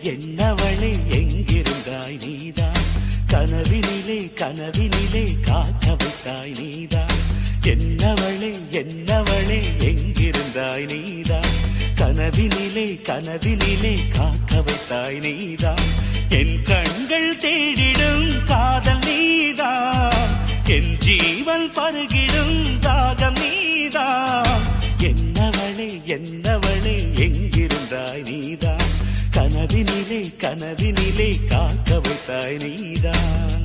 என்னவளே எங்கிருந்தாய் நீதான் கனவினிலே கனவினிலே காக்க வைத்தாய் நீதான் என்னவளே என்னவளே எங்கிருந்தாய் நீதான் கனவினிலே கனவினிலே காக்க வைத்தாய் நீதான் என் கண்கள் தேடிடும் காதல் நீதான் என் ஜீவன் பருகிடும் தாகம் நீதான் என்னவளே என்னவளே எங்கிருந்தாய் நீதான் கனவினிலே கனவினிலே காக்க வைத்தாய் நீதான்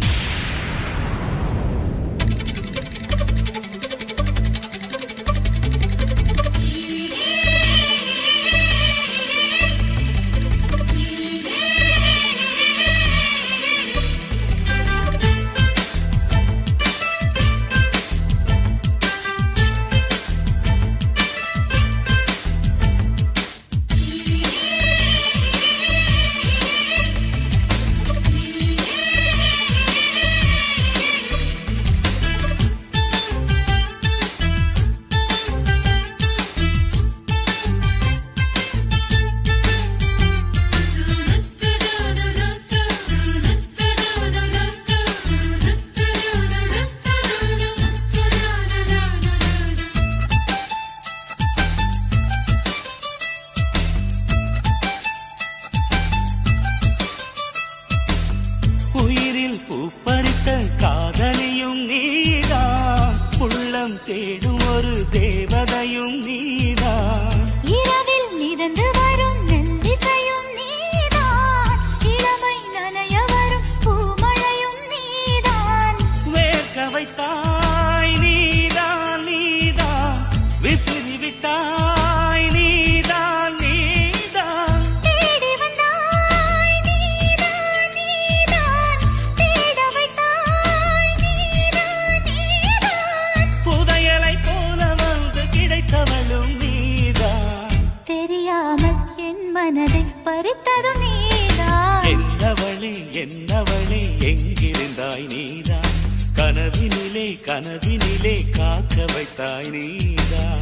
காதலியும் நீதான் உள்ளம் தேடும் ஒரு தேவதையும் நீதான் இரவில் மிதந்து வரும் மெல்லிசையும் நீதான் இளமை நனைய வரும் பூமழையும் நீதான் வேர்க்க வைத்தாய் நீதான் நீதான் விசிறி விட்டாய் நீதான் நீதான் தேடி வந்தாய் நீதான் நீதான் தேட வைத்தாய் நீதான் நீதான் புதையலை போல வந்து கிடைத்தவளும் நீதான் தெரியாமல் என் மனதை பறித்ததும் நீதான் என்னவளே என்னவளே எங்கிருந்தாய் நீதான் கனவினிலே கனவினிலே காக்க வைத்தாய் நீதான்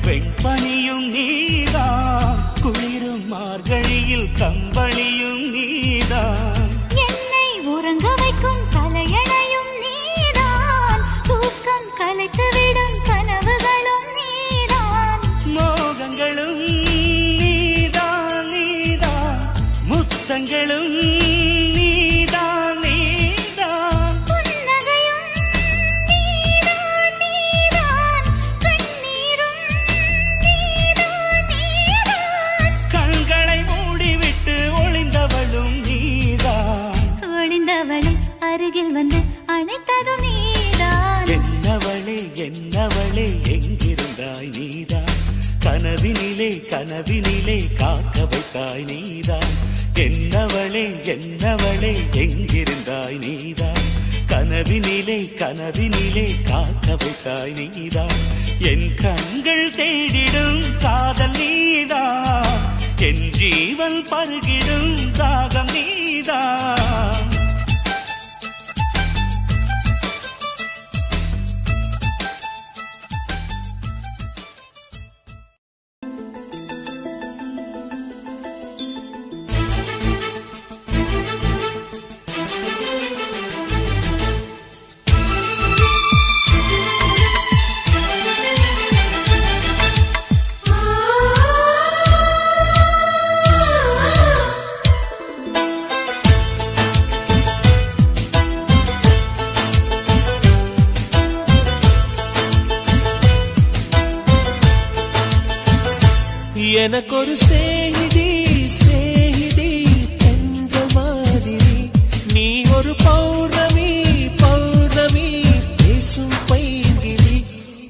வெண்பனியும் நீதான் குளிரும் மார்கழியில் கம்பளியும் நீதான் என்னை உறங்க வைக்கும் தலையணையும் நீதான் தூக்கம் கலைத்துவிடும் கனவுகளும் நீதான் மோகங்களும் நீதான் நீதான் முத்தங்களும் நீதான் நீதான் புன்னகையும் நீதான் நீதான் கண்ணீரும் நீதான் நீதான் கண்களை மூடிவிட்டு ஒளிந்தவளும் நீதான் ஒளிந்தவளை அருகில் வந்து அணைத்ததும் நீதான் என்னவளே என்னவளே எங்கிருந்தாய் நீதான் கனவினிலே கனவினிலே காக்க வைத்தாய் நீதான் என்னவளே என்னவளே எங்கிருந்தாய் நீதான் கனவினிலே கனவினிலே காக்க வைத்தாய் நீதான் என் கண்கள் தேடிடும் காதல் நீதான் என் ஜீவன் பருகிடும் தாகம் நீதான் பௌர்ணமி பௌர்ணமி பேசும் பைங்கிளி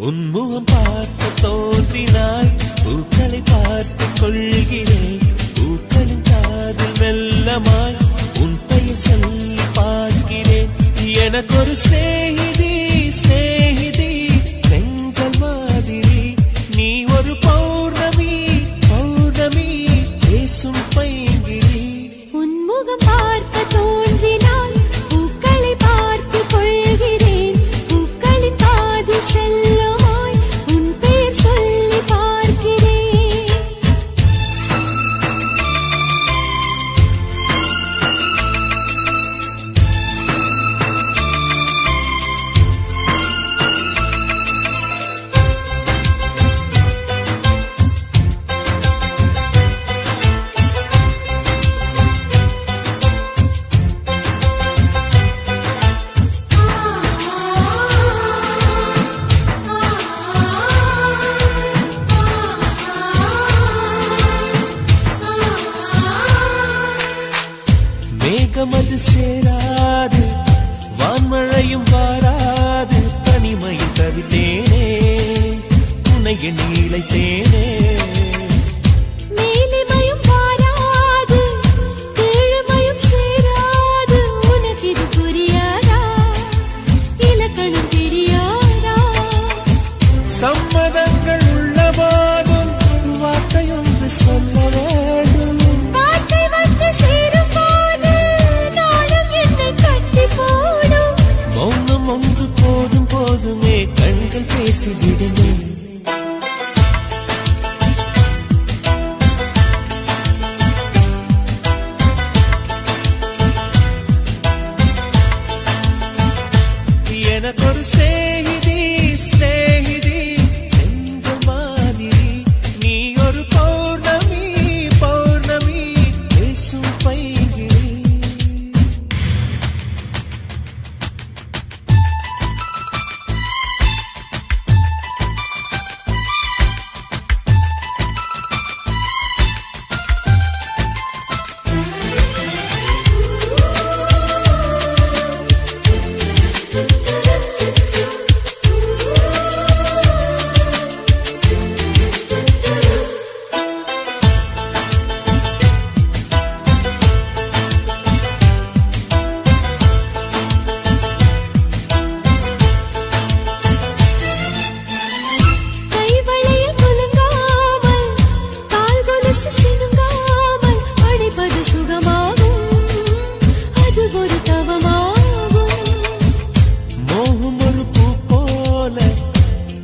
உன்முகம் பார்த்து தோன்றினாய் பூக்களை பார்த்து கொள்கிறேன் பூக்களின் காதில் மெல்லமாய் உன் பெயர் சொல்லி பார்க்கிறேன் எனக்கு ஒரு ஸ்நேகிதி ஸ்நேகிதி தென்றல் மாதிரி நீ ஒரு பௌர்ணமி பௌர்ணமி பேசும் பைங்கிளி உன்முகம் பார்க்க தோன்றினான் பூக்களை பார்த்து கொள்கிறேன் பூக்களின் காதில் செல்லமாய் உன் பெயர் சொல்லி பார்க்கிறேன். மேகமது சேராது வான்மழையும் வாராது தனிமையை தருத்தேனே உன்னைய நீளைத்தேனே மேலிமையும் வாராது கீழ்மையும் சேராது உனக்கு இது புரியாதா இலக்கணம் தெரியாதா சம்மதங்கள் உள்ள போதும் வார்த்தையொன்று சொல்ல வேண்டும் வார்த்தை வந்து சேரும் போது நாளும் என்னை கட்டி போடும் மௌனம் ஒன்று போதும் போதுமே கண்கள் பேசிவிடுமே எனக்கு ஒரு ஸ்நேகிதி ஸ்நேகிதி தென்றல் மாதிரி நீ ஒரு பௌர்ணமி பௌர்ணமி பேசும் பைங்கிளி கைவளையில் குலுங்காமல் கால் கொலுசு சினுங்காமல் அடிப்பது சுகமாகும் அது ஒரு தவமாகும் மோகம் ஒரு பூ போல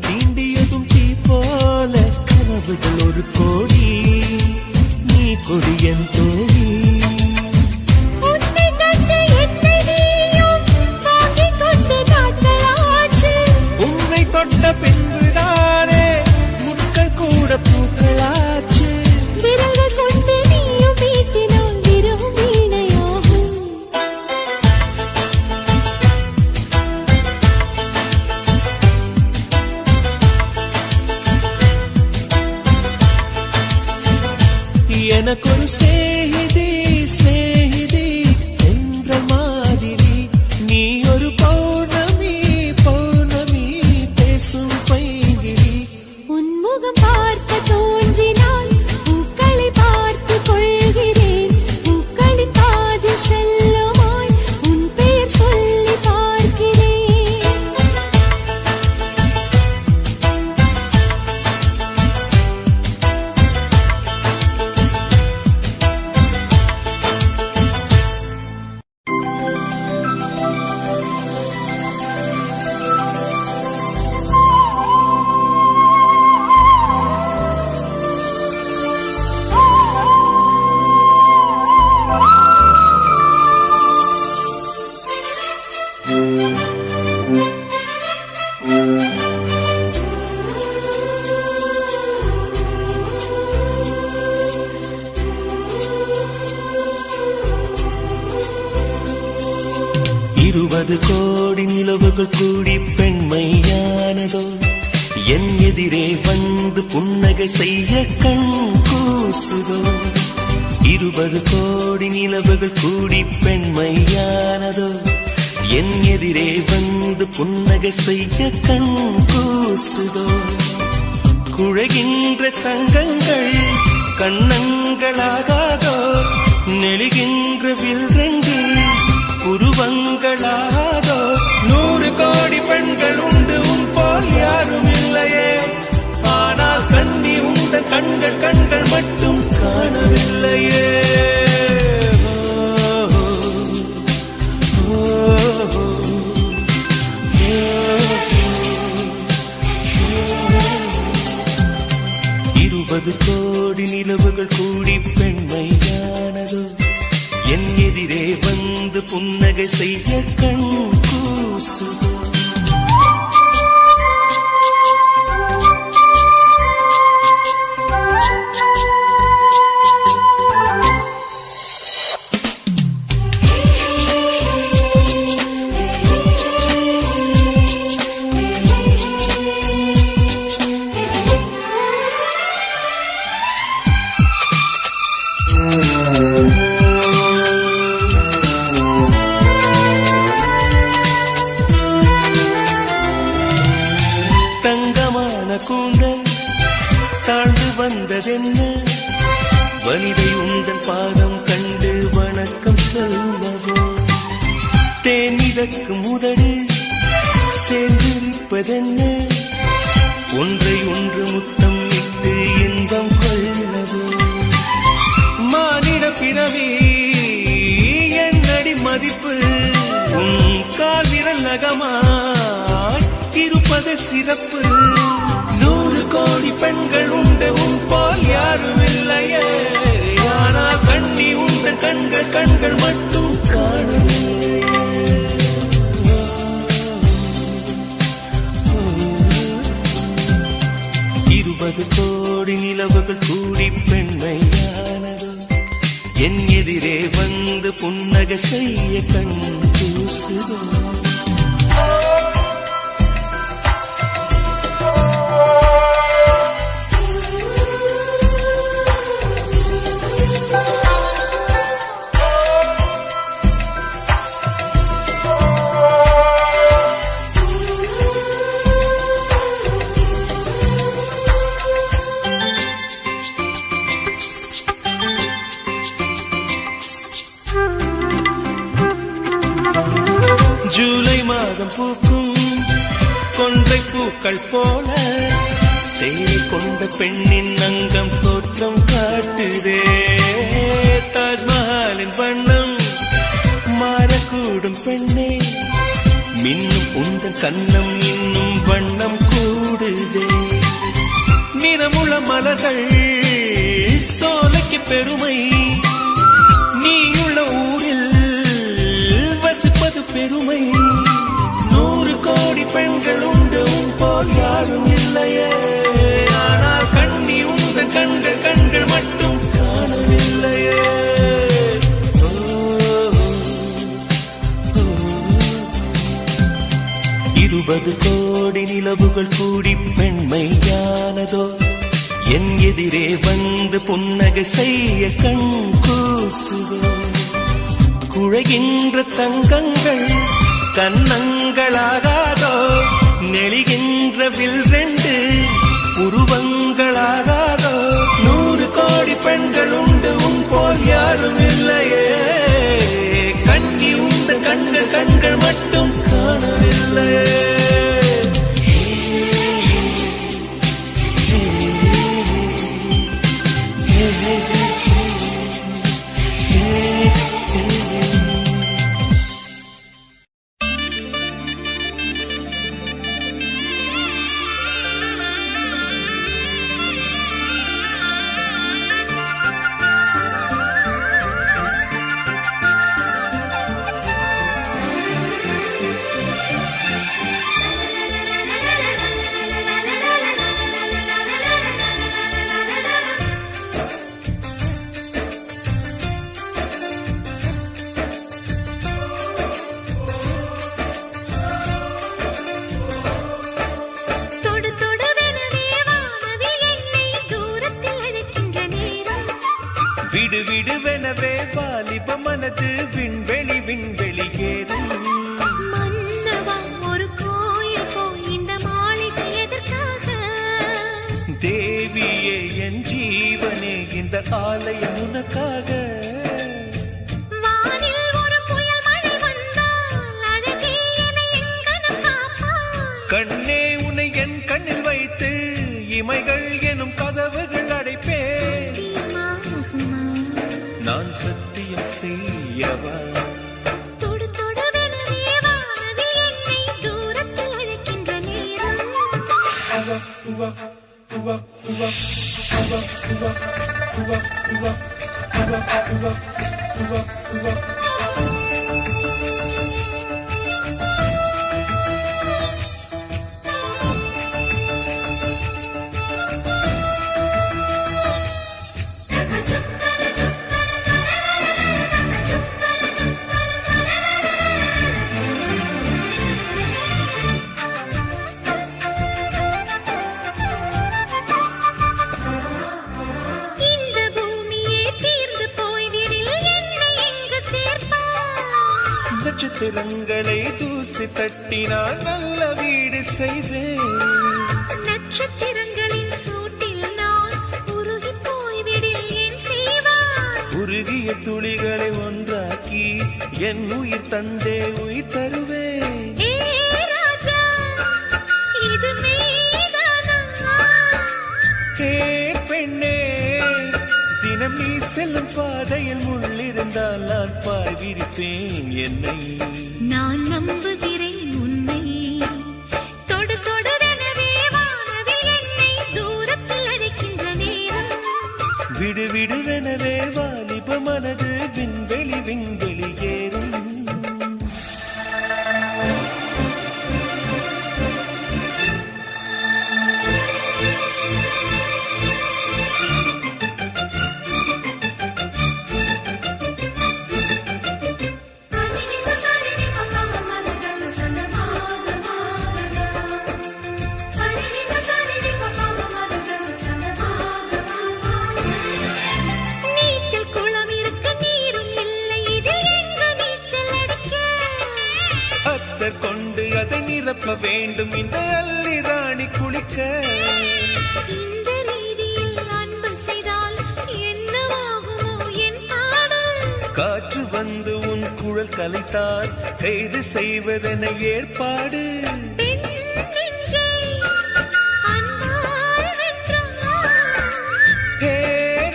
தீண்டியதும் தீ போல கனவுகள் ஒரு கோடி நீ கொடியன் தோழி உன்னை கண்டு என்னை நீயும் வாங்கிக் கொண்டு நாட்களாச்சு உன்னை தொட்ட பின்புதானே முட்கள் கூட பூக்களாச்சு விரல்கள் கொண்டு நீயும் வீட்டினால் விரவும் வீணையாகும் எனக்கு ஒரு ஸ்நேகிதி ஸ்நேகிதி தென்றல் மாதிரி நீ ஒரு பௌர்ணமி பௌர்ணமி பேசும் பைங்கிளி உன்முகம் பார்க்க தோன்றினால் பூக்களை பார்த்து கொள்கிறேன் பூக்களின் காதில் செல்லமாய் உன் பெயர் சொல்லி பார்க்கிறேன். இருபது கோடி நிலவுகள் கூடி பெண்மையானதோ என் எதிரே வந்து புன்னகை செய்ய கண் கூசுதோ 20 கோடி நிலவுகள் கூடி பெண்மையானதோ என் எதிரே வந்து புன்னகை செய்ய கண் கூசுதோ குழைகின்ற தங்கங்கள் கண்ணங்களாகாதோ நெளிகின்ற வில்ரெண்டு உருவங்களாகாதோ 100 கோடி பெண்கள் உண்டு உன் போல் யாரும் இல்லையே ஆனால் கண்ணி உந்த கண்கள் கண்கள் மட்டும் காணவில்லையே கோடி நிலவுகள் கூடி பெண்மையானதோ என் எதிரே வந்து புன்னகை செய்ய கண் கூசுதோ கூந்தல் தாழ்ந்து வந்ததென்ன வனிதை உந்தன் பாதம் கண்டு வணக்கம் சொல்லவோ தேனிதக்கும் உதடு சேர்ந்திருப்பதென்ன ஒன்றை ஒன்று முத்தம் இட்டு இன்பம் கொள்ளவோ மானிட பிறவி என்னடி மதிப்பு உன் கால் விரல் நகமாய் இருப்பது சிறப்பு 100 கோடி பெண்கள் உண்டு உன் போல் யாரும் இல்லையே ஆனால் கண்ணி உந்த கண்கள் கண்கள் மட்டும் காணவில்லை 20 கோடி நிலவுகள் கூடி பெண்மையானதோ என் எதிரே வந்து புன்னகை செய்ய கண் கூசுதோ ஜூலை மாதம் பூக்கும் கொன்றை பூக்கள் போல சேலை கொண்ட பெண்ணின் அங்கம் தோற்றம் காட்டுதே தாஜ்மஹாலின் வண்ணம் மாறக்கூடும் பெண்ணே மின்னும் உந்தன் கண்ணம் இன்னும் வண்ணம் கூடுதே நிறமுள்ள மலர்கள் சோலைக்கு பெருமை நீயுள்ள ஊரில் வசிப்பது பெருமை 100 கோடி பெண்கள் உண்டு உன் போல் யாரும் இல்லையே ஆனால் கண்ணி உந்த கண்கள் கண்கள் மட்டும் காணவில்லையே 20 கோடி நிலவுகள் கூடி பெண்மையானதோ என் எதிரே வந்து புன்னகை செய்ய கண் கூசுதோ குழைகின்ற தங்கங்கள் கண்ணங்களாகாதோ நெளிகின்ற வில்ரெண்டு உருவங்களாகாதோ 100 கோடி பெண்கள் உண்டு உன் போல் யாரும் இல்லையே கண்ணி உந்த கண்கள் கண்கள் மட்டும் காணவில்லையே செய்யவா தொடு தொடுவெனவே வானவில் என்னை தூரத்தில் அழைக்கின்ற நேரம் இந்த பூமியே தீர்ந்து போய்விடில் என்னை எங்கு சேர்ப்பாய் நட்சத்திரங்களை தூசி தட்டினால் நல்ல வீடு செய்வேன் நட்சத்திரங்களின் சூட்டில் நான் உருகி போய்விடில் என் செய்வாய் உருகிய துளிகளை ஒன்றாக்கி என் உயிர் தந்தே உயிர் தருவேன் ஏ ராஜா இது மெய்தானா ஹே பெண்ணே தினம் நீ செல்லும் பாதையில் முள்ளிருந்தால் நான் பாய் விரிப்பேன் என்னை நான் நம்புகிறேன் உன்னை தொடு தொடுவெனவே வானவில் என்னை தூரத்தில் அழைக்கின்ற நேரம் விடு விடுவெனவே வாலிப மனது விண்வெளி விண்வெளி ஏறும் நீச்சல் குளம் இருக்க நீரும் இல்லை இதில் எங்கு நீச்சல் அடிக்க அத்தர் கொண்டு அதை நிரப்ப வேண்டும் இந்த அல்லி ராணி குளிக்க இந்த ரீதியில் அன்பு செய்தால் என்னவாகுமோ என் பாடல் காற்று வந்து உன் குழல் கலைத்தால் கைது செய்வதென ஏற்பாடு பெண் நெஞ்சை அன்பால் வென்றாய் ஹே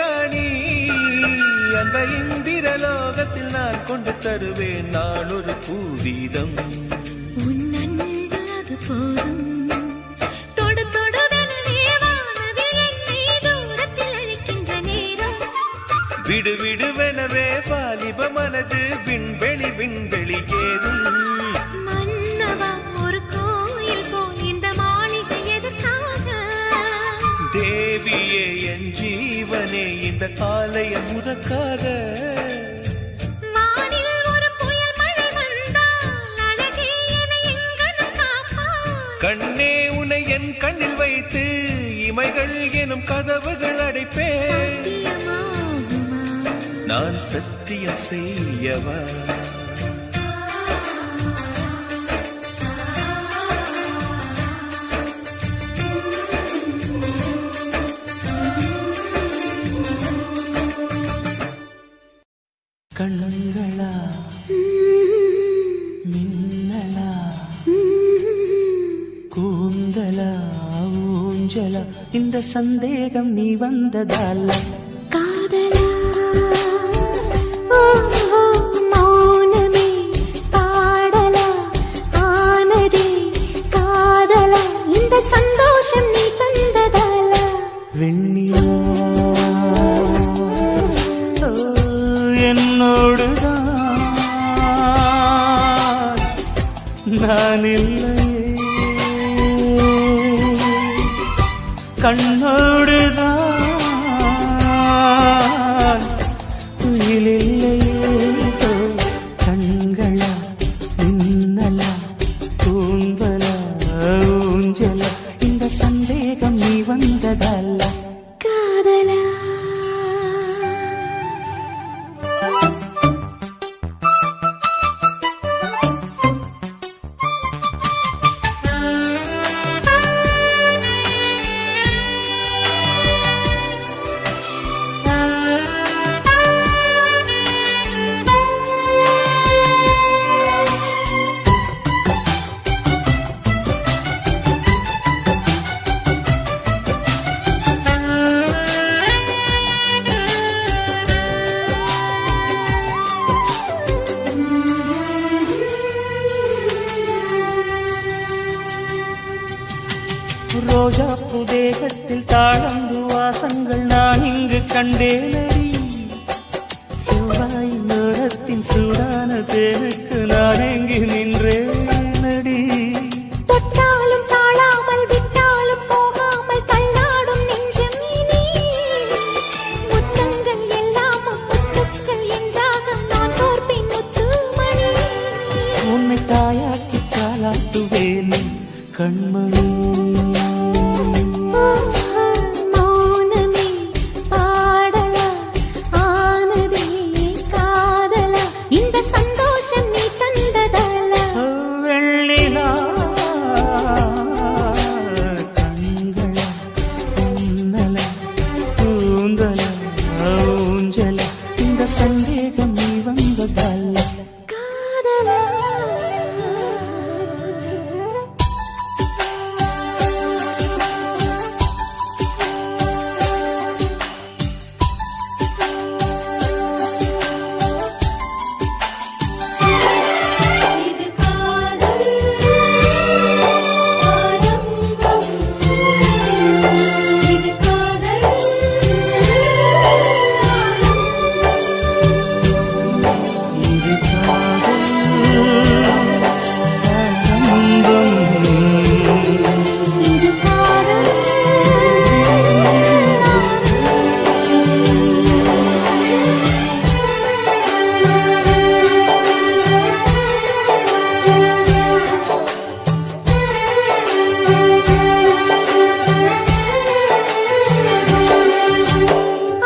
ராணி அந்த இந்திரலோகத்தில் நான் கொண்டு தருவேன் நான் ஒரு பூவீதம் உன் அன்பு அது போதும் தொடு தொடுவெனவே வானவில் என்னை தூரத்தில் அழைக்கின்ற நேரம் விடு விடுவெனவே வாலிப மனது விண்வெளி விண்வெளி ஏறும் மன்னவா ஒரு கோயில் போல் இந்த மாளிகை எதற்காக தேவியே என் ஜீவனே இந்த ஆலயம் உனக்காக வானில் ஒரு புயல் மழை வந்தால் அழகே என்னை எங்கனம் காப்பாய் கண்ணே உனை என் கண்ணில் வைத்து இமைகள் எனும் கதவுகள் அடைப்பேன் சத்தியமாகுமா நான் சத்தியம் செய்யவா கண்களா மின்னலா கூந்தலா ஊஞ்சலா இந்த சந்தேகம் நீ வந்ததால காதலா ஓ மௌனமே பாடலா ஆனதே காதலா இந்த சந்தோஷம் நீ தந்ததால வெண்ணிலா ஓ, என்னோடுதான் நான் இல்லையே கண்ணோடுதான் உயிலில்லையே கண்களா மின்னலா கூந்தலா ஊஞ்சலா இந்த சந்தேகம் நீ வந்ததல்ல காதலா ரோஜா புதேகத்தில் தாழந்து வாசங்கள் நான் இங்கு கண்டேனடி. செவ்வாய் நேரத்தின் சூடான தேனுக்கு நான் எங்கு நின்றேனடி. தொட்டாலும் தாழாமல் விட்டாலும் போகாமல் தள்ளாடும் நெஞ்சம் இனி. முத்தங்கள் எல்லாம் முத்துக்கள் என்றாக நான் தோற்பேன் முத்துமணி. உன்னை தாயாக்கி தாளாட்டுவேன் கண்மணி. மௌனமே பாடலா ஆனதே காதலா இந்த சந்தோஷம் நீ தந்ததல்ல. வெள்ளிலா கண்களா உன்னலா கூந்தலா ஊஞ்சலா இந்த சந்தேகம் நீ வந்ததல்ல. காதலா இது காதல் ஆரம்பம். இது காதல் இது காதல் ஆரம்பம். இது காதல்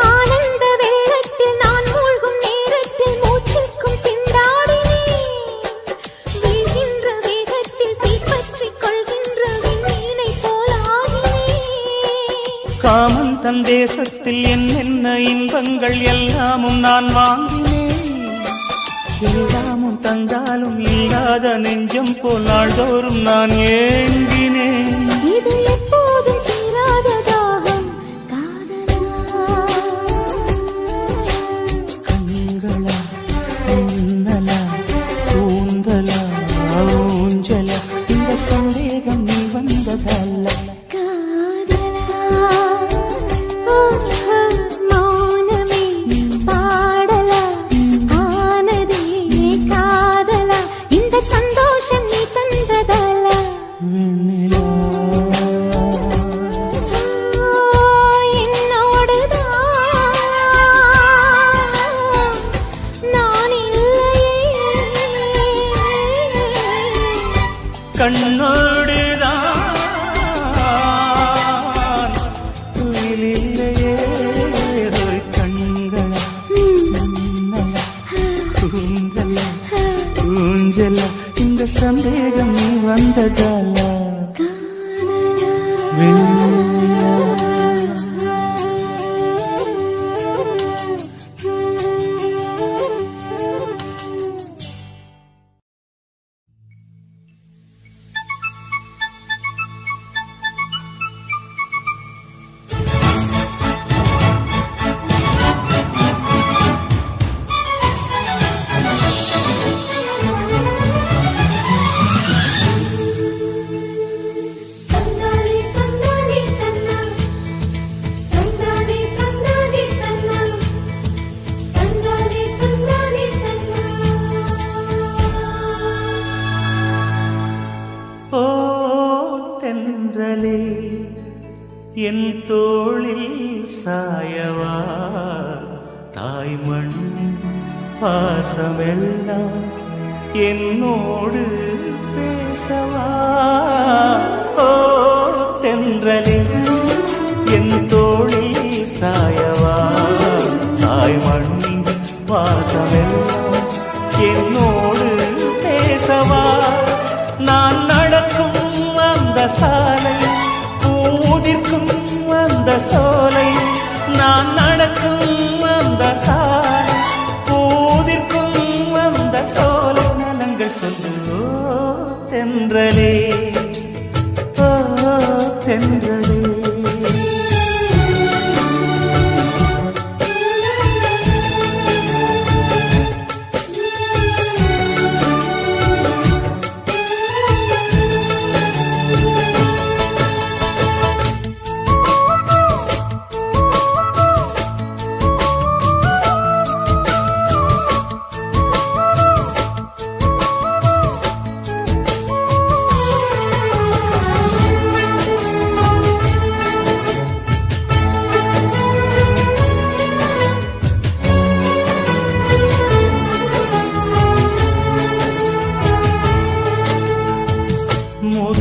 ஆனந்த வெள்ளத்தில் நான் மூழ்கும் நேரத்தில் மூச்சுக்கும் திண்டாடினேன். வீழ்கின்ற வேகத்தில் தீப்பற்றிக் கொள்கின்ற விண்மீனை போலாகினேன். காமன் தன் தேசத்தில் என்னென்ன இன்பங்கள் எல்லாமும் நான் வாங்கினேன். எல்லாமும் தந்தாலும் இல்லாத நெஞ்சம் போல் நாள்தோறும் நான் ஏங்கினேன். இது எப்போதும் தீராத தாகம் காதலா. கண்களா உன்னலா கூந்தலா ஊஞ்சலா இந்த சந்தேகம் நீ வந்ததல்ல. காதலா மௌனமே பாடலா ஆனதே காதலா இந்த சந்தோஷம் நீ தந்ததல்ல. வெண்ணிலா என்னோடுதான் நான் இல்லையே. கண்ணோடுதான் துயிலில்லையே. கண்களா உன்னலா கூந்தலா ஊஞ்சலா இந்த சந்தேகம் நீ வந்ததால. வெண்ணிலா தந்தானே தந்தானே தன்னா தந்தானே தந்தானே தன்னா தந்தானே தந்தானே தன்னா. ஓ தென்றலே என் தோளில் சாயவா. தாய்மண் பாசமெல்லாம் என்னோடு பேசவா. ஓ தென்றலே என் தோளில் சாயவா. தாய்மண் பாசமெல்லாம் என்னோடு பேசவா. நான் நடக்கும் அந்த சாலை பூதிர்க்கும் அந்த சோலை. நான் நடக்கும் அந்த சாலை பூதிர்க்கும் அந்த சோலை. நலங்கள் சொல்லு ஓ தென்றலே ஓ தென்றலே.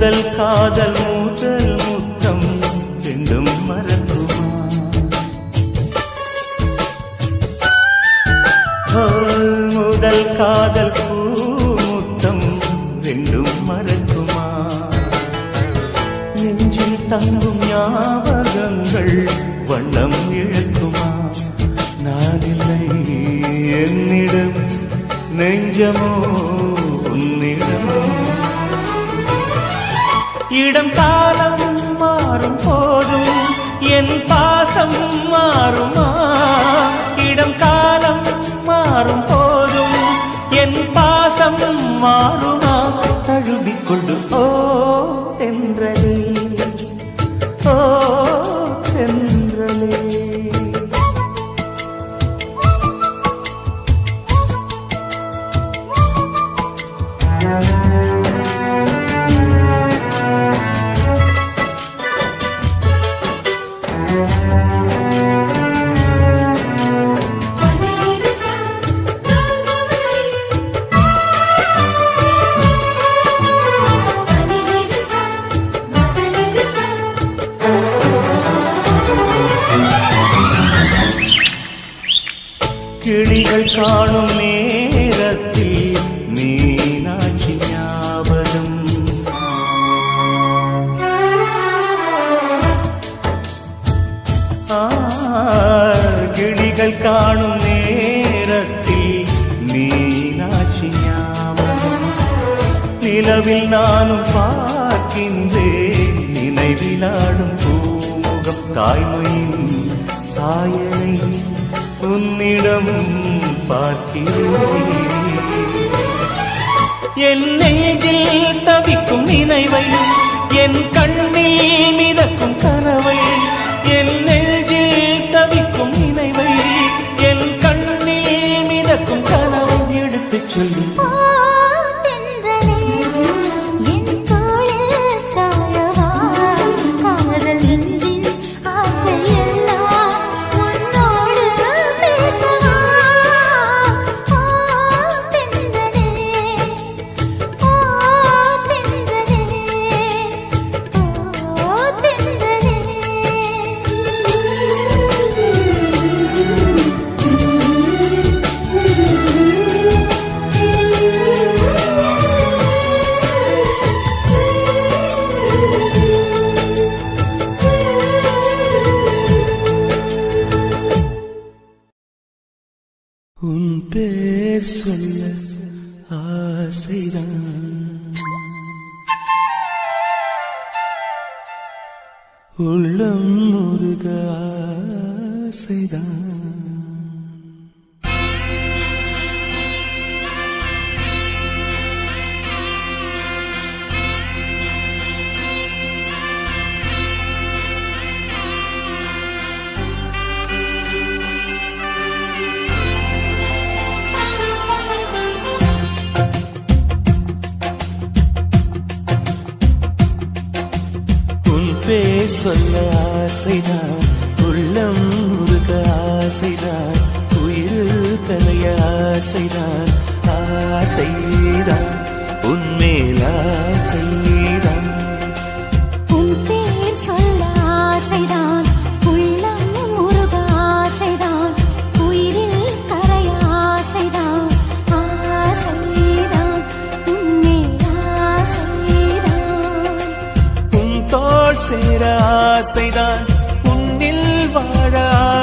முதல் காதல் முதல் முத்தம் ரெண்டும் மறக்குமா? முதல் காதல் பூ முத்தம் ரெண்டும் மறக்குமா? நெஞ்சில் தங்கும் ஞாபகங்கள் வண்ணம் இழக்குமா? நான் இல்லை என்னிடம் நெஞ்சமோ உன்னிடம். இடம் காலம் மாறும் போதும் என் பாசம் மாறுமா? இடம் காலம் மாறும் போதும் என் பாசம் மாறுமா? தழுவிக்கொண்டு ஓ தென்றலே, ஓ தென்றலே. கிளிகள் காணும் நேரத்தில் மீனாட்சி ஞாபகம். கிளிகள் காணும் நேரத்தில் மீனாட்சி ஞாபகம். நிலவில் நானும் பார்க்கின்றேன் நினைவிலாடும் பூமுகம். தாய்மையின் சாயலை உன்னிடம் பார்க்கிறேன். என் நெஞ்சில் தவிக்கும் நினைவை, என் கண்ணில் மிதக்கும் கனவை, என் நெஞ்சில் தவிக்கும் நினைவை, என் கண்ணில் மிதக்கும் கனவை எடுத்துச் சொல்லி உன் பேர் சொல்ல ஆசைதான், உள்ளம் முருக ஆசைதான். பேர் சொல்ல ஆசைதான், உள்ளம் முருக ஆசைதான், உயிரில் கலைய ஆசைதான். ஆசைதான் உன்மேல் ஆசைதான். உன் பேர் சொல்ல ஆசைதான், உள்ளம் முருக ஆசைதான், உயிரில் கரைய ஆசைதான். ஆசைதான் உன்மேல் ஆசைதான். உன் தோள் சேர ஆசைதான், உன்னில் வாழ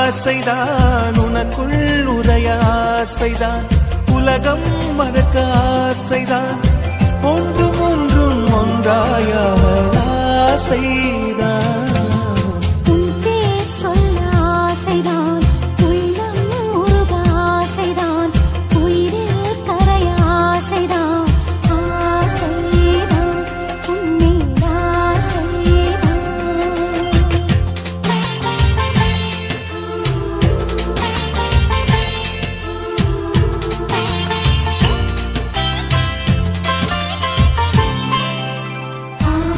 ஆசைதான், உனக்குள் உதய ஆசைதான், உலகம் மறக்க ஆசைதான், ஒன்றும் ஒன்றும் ஒன்றாய ஆசைதான். உன் பேர் சொல்ல ஆசைதான், உள்ளம் முருக ஆசைதான், உயிரில் கரைய ஆசைதான். ஆசைதான் உன்மேல் ஆசைதான்.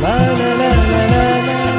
La la la la la la.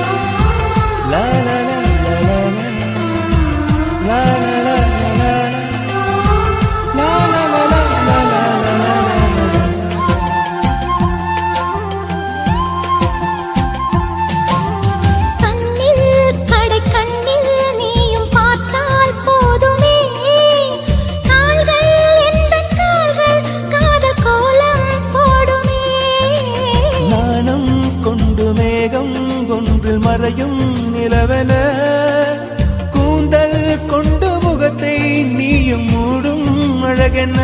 என்ன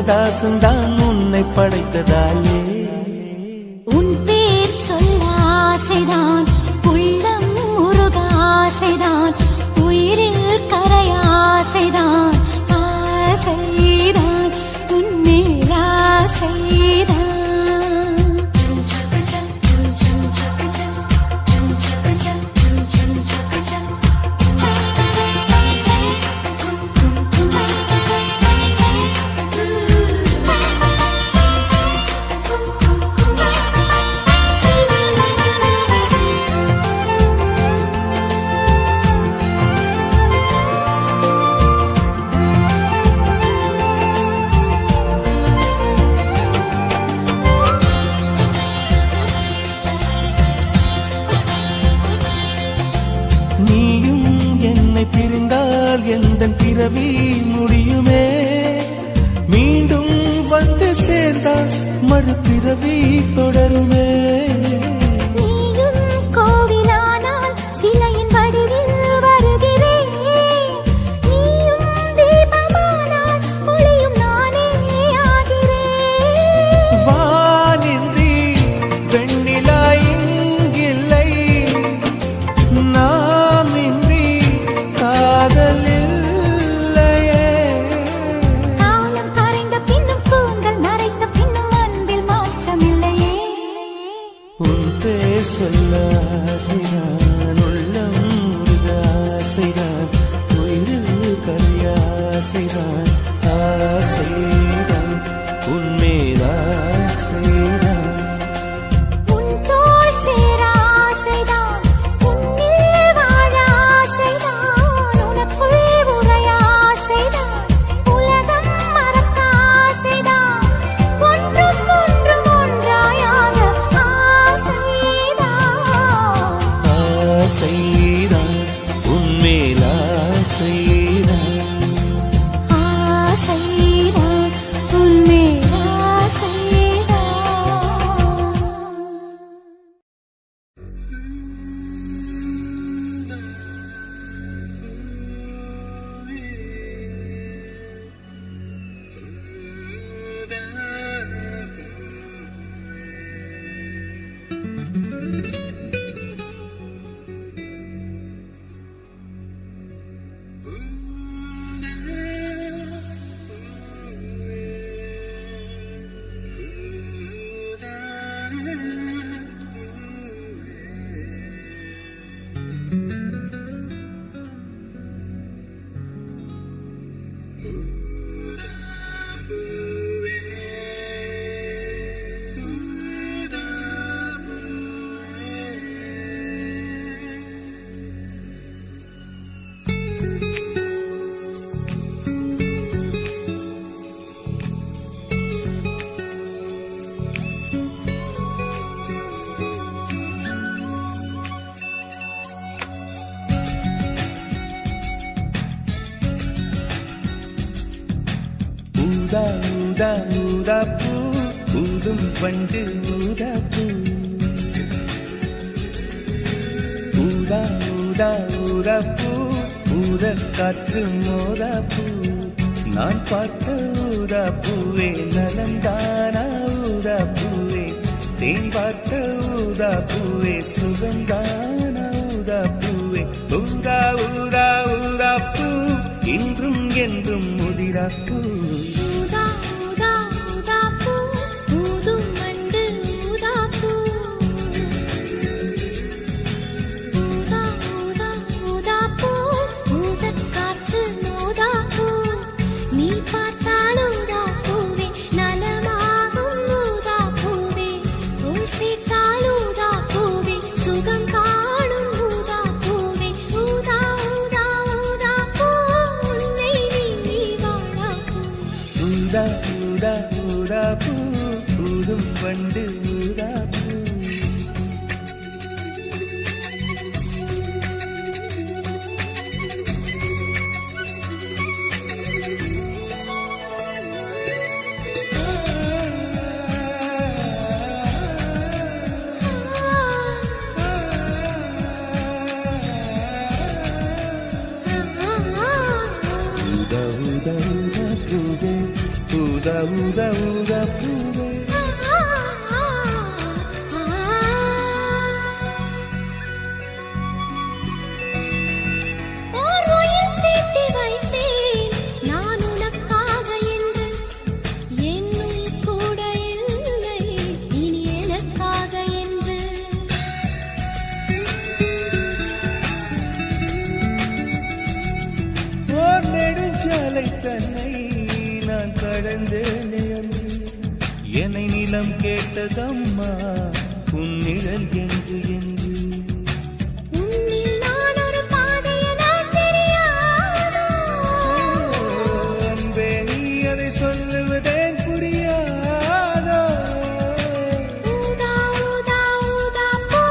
தாசன்தான் உன்னை படைத்ததாலே உன் பேர் சொல்ல ஆசைதான் உள்ளம் உருக ஆசைதான் உயிரில் கரைய ஆசைதான் ஆசைதான் உன்மேல் ஆசைதான் பிரிந்தால் எந்த பிறவி முடியுமே மீண்டும் வந்து சேர்ந்தால் மறுபிறவி தொடருமே நீயும் கோவிலானால் சிலையின் வடிவில் வருகிறேன் நீயும் தீபமானால் ஒளியும் நானே ஆகிறேன் வானின்றி வெண்ணிலா இங்கில்லை நாமின்றி காதலில்லையே காலம் கரைந்த பின்னும் கூந்தல் நரைத்த பின்னும் அன்பில் மாற்றமில்லையே உன் பேர் சொல்ல ஆசைதான் உள்ளம் உருக ஆசைதான் உயிரில் கரைய ஆசைதான் ஆசைதான் உன்மேல் ஆசைதான் ஆசைதான் உன்மேல் ஆசைதான் ஆசைதான் உன்மேல் ஆசைதான் ஊதா ஊதா ஊதா பூ ஊதும் பண்டு ஊதா பூ ஊதா ஊதா ஊதா பூ ஊத காற்று மோதா பூ நான் பார்த்த ஊதா பூவே நலந்தானா ஊதா பூவே தேன் பார்த்த ஊதா பூவே சுகந்தானா ஊதா பூவே ஊதா ஊதா ஊதா பூ இன்றும் என்றும் முதிரா பூ ஊதா ஊதா ஊதா பூ ஊதும் மண்டு ஊதா பூ ஊதா ஊதா ஊதா பூ ஊதக் காற்று மோதா பூ நீ பார்த்தால் ஊதா பூவே நலமாகும் ஊதா பூவே உன் சேர்த்தால் ஊதா பூவே சுகம் காணும் ஊதா பூவே ஊதா ஊதா ஊதா பூ உன்னை நீ வாழா பூ ஊதா ஊதா ஊதா பூ ஊதும் பண்டு ஊதா பூ ஊதா ஊதா பூவே ஓர் உயிர் தீட்டி வைத்தேன் நான் உனக்காக என்று என் உயிர் கூட இல்லை இனி எனக்காக என்று ஓர் நெடுஞ்சாலை தன்னை நான் கடந்தேனே அன்று என்னை நிலம் கேட்டதம்மா உன் நிழல் என்று என்று உன்னில் நான் ஒரு பாதை என தெரியாதோ அன்பே நீ அதை சொல்லுவதேன் புரியாதோ ஊதா ஊதா ஊதா பூ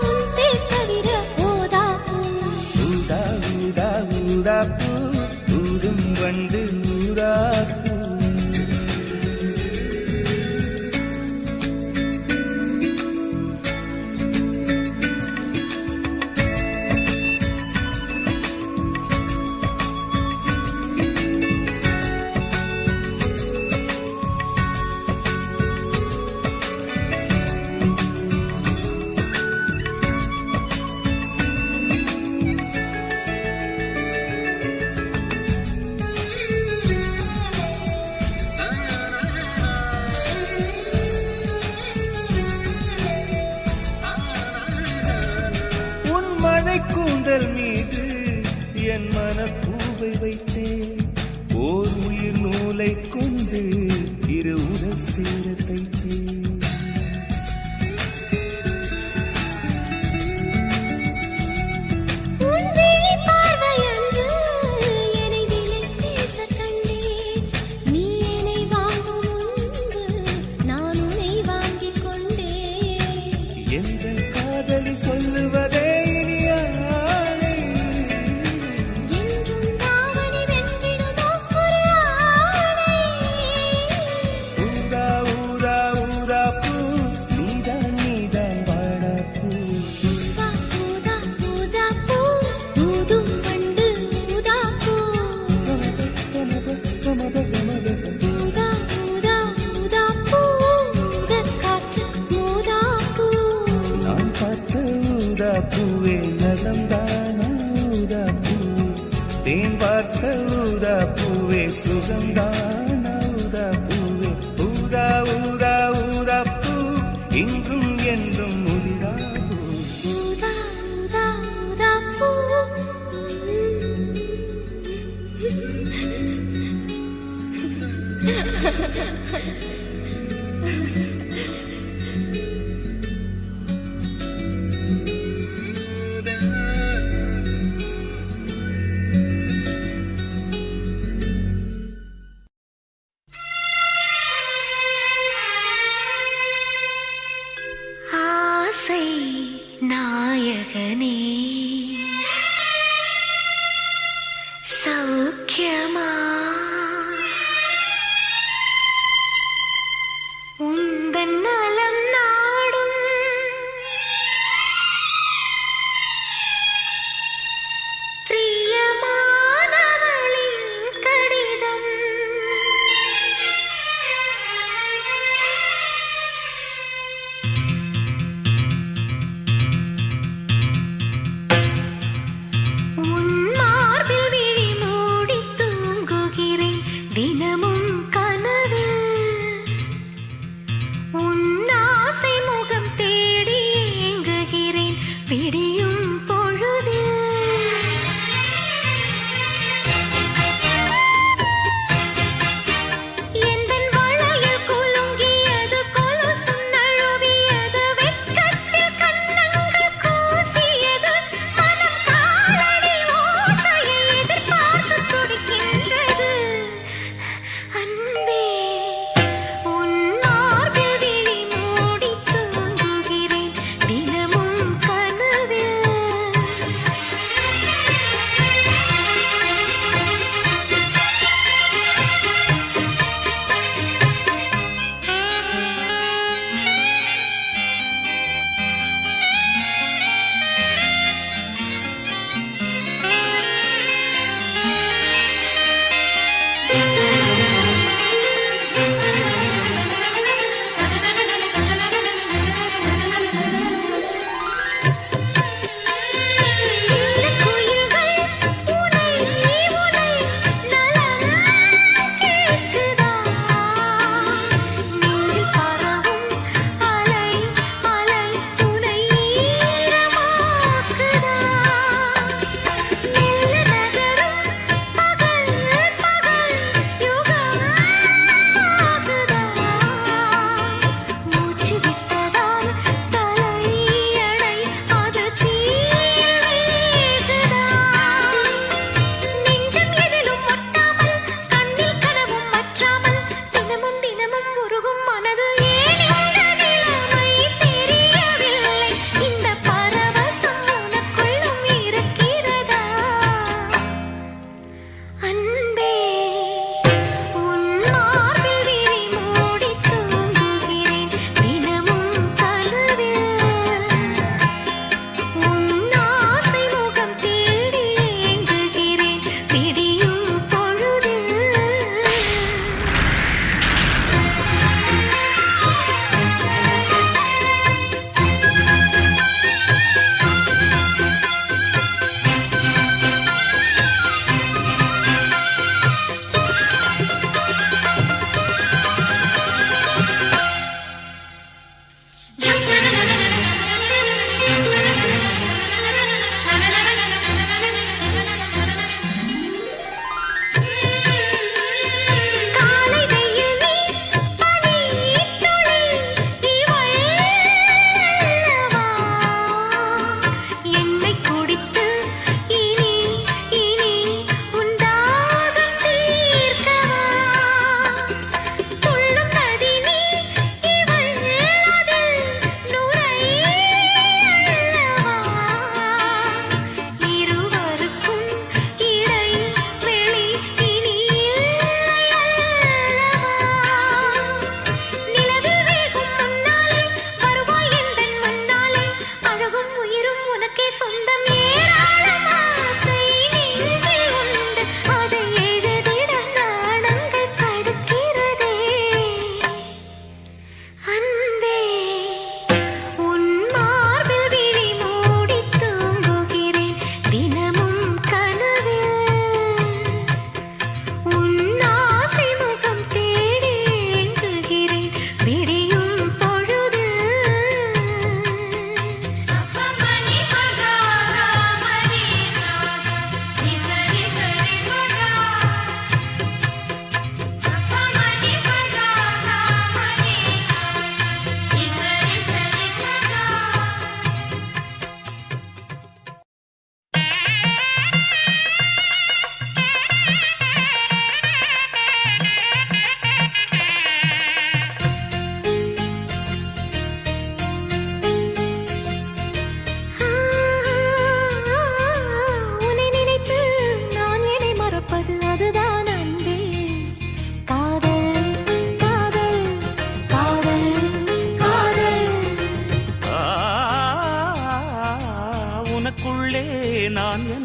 உன் பேர் தவிர ஊதா பூ ஊதா ஊதா ஊதா பூ ஊதும் வண்டு ஊதா பூ உன் மழை கூந்தல் மீது என் மனப்பூவை வைத்தேன் ஓர் உயிர் நூலை கொண்டு இரு உடல் சேர தைத்தேன் உன் விழி பார்வையன்று என்னை விலை பேச கண்டேன் நீ என்னை வாங்கும் முன்பு நான் உன்னை வாங்கிக் கொண்டேன் எங்கள் காதலி சொல்லுவதே இனியானே என்றும் தாவணி வென்றிடுமோ ஒரு ஆணை ஊதா ஊதா ஊதா பூ நீதான் நீதான் வாடா பூ ஊதா ஊதா ஊதா பூ ஊதும் வண்டு ஊதா பூ ஊதா ஊதா ஊதா பூ ஊதக் காற்று ஊதா பூ நான் பார்த்த ஊதா பூவே நலம்தானா ஊதா பூவே தேன் பார்த்த ஊதா பூவே சுகம்தானா ஊதா பூவே ஊதா ஊதா ஊதா பூ இன்றும் என்றும் முதிரா பூ ஊதா ஊதா ஊதா பூ ஆசை நாயகனே சௌக்கியமா உந்தன்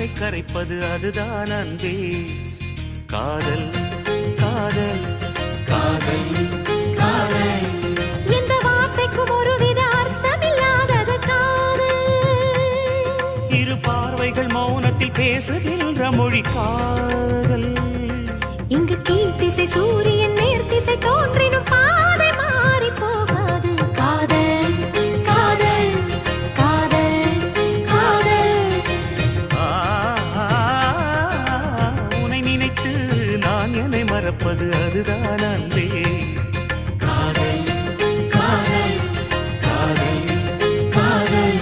நம்மை கரைப்பது அதுதான் அன்பே. காதல் காதல் காதல் காதல். இந்த வார்த்தைக்கும் ஒருவித அர்த்தமில்லாதது காதல். இரு பார்வைகள் மௌனத்தில் பேசுகின்ற மொழி காதல். இங்கு கீழ்த்திசை சூரியன் நேர்த்திசை தோன்றினும் பாதை மாறி போகாது. காதல் காதல் காதல் காதல். உன்னை நினைத்து நான் என்னை மறப்பது அதுதான் அன்பே. காதல் காதல் காதல் காதல்.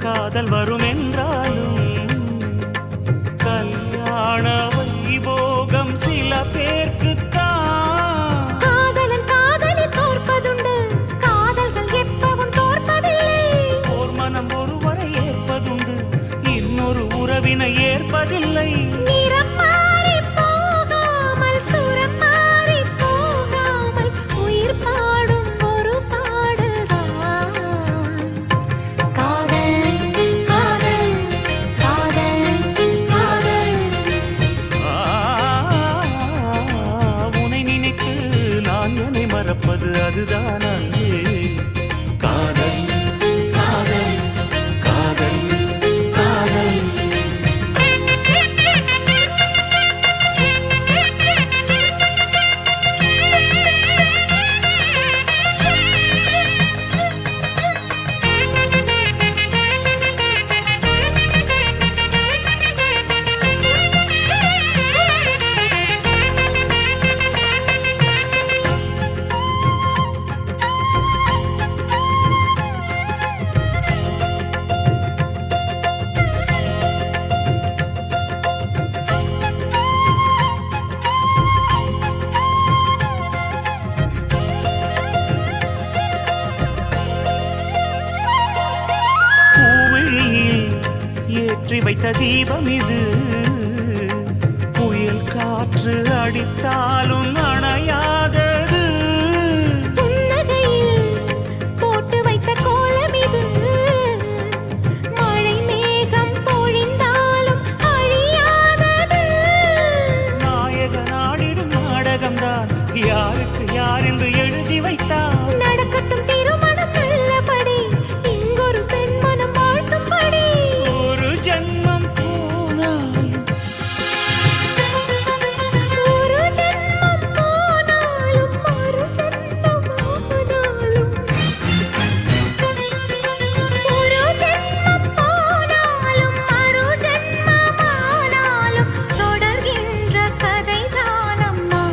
காதல் வரும் என்றாலும் கல்யாண வைபோகம் சில பேர்க்குத்தான். காதலன் காதலி தோற்பதுண்டு, காதல்கள் எப்பவும் தோற்பதில்லை. ஓர் மனம் ஒருவரை ஏற்பதுண்டு, இன்னொரு உறவினை ஏற்பதில்லை. நிறம் மாறி போகாமல் சுரம் மாறி போகாமல் உயிர் பாடும் ஒரு பாடல்தான் காதல் காதல் காதல் காதல். உன்னை நினைத்து நான் என்னை மறப்பது அதுதான் அன்பே. காதல் காதல் காதல் காதல். ஏற்றி வைத்த தீபம் இது, புயல் காற்று அடித்தாலும் அணையாதது. புன்னகையில் போட்டு வைத்த கோலம் இது, மழை மேகம் பொழிந்தாலும் அழியாதது. நாயக நாடிடும் நாடகம்தான் யாருக்கு யார் என்று எழுதி வைத்தார். நடக்கட்டும் திருமணம் நல்லபடி, இங்கொரு பெண் மனம் வாழ்த்தும்படி. ஒரு ஜென்மம் போனாலும் ஒரு ஜென்மம் போனாலும் மறு ஜென்மம் ஆனாலும், ஒரு ஜென்மம் போனாலும் மறு ஜென்மம் ஆனாலும் தொடர்கின்ற கதைதான் அம்மா.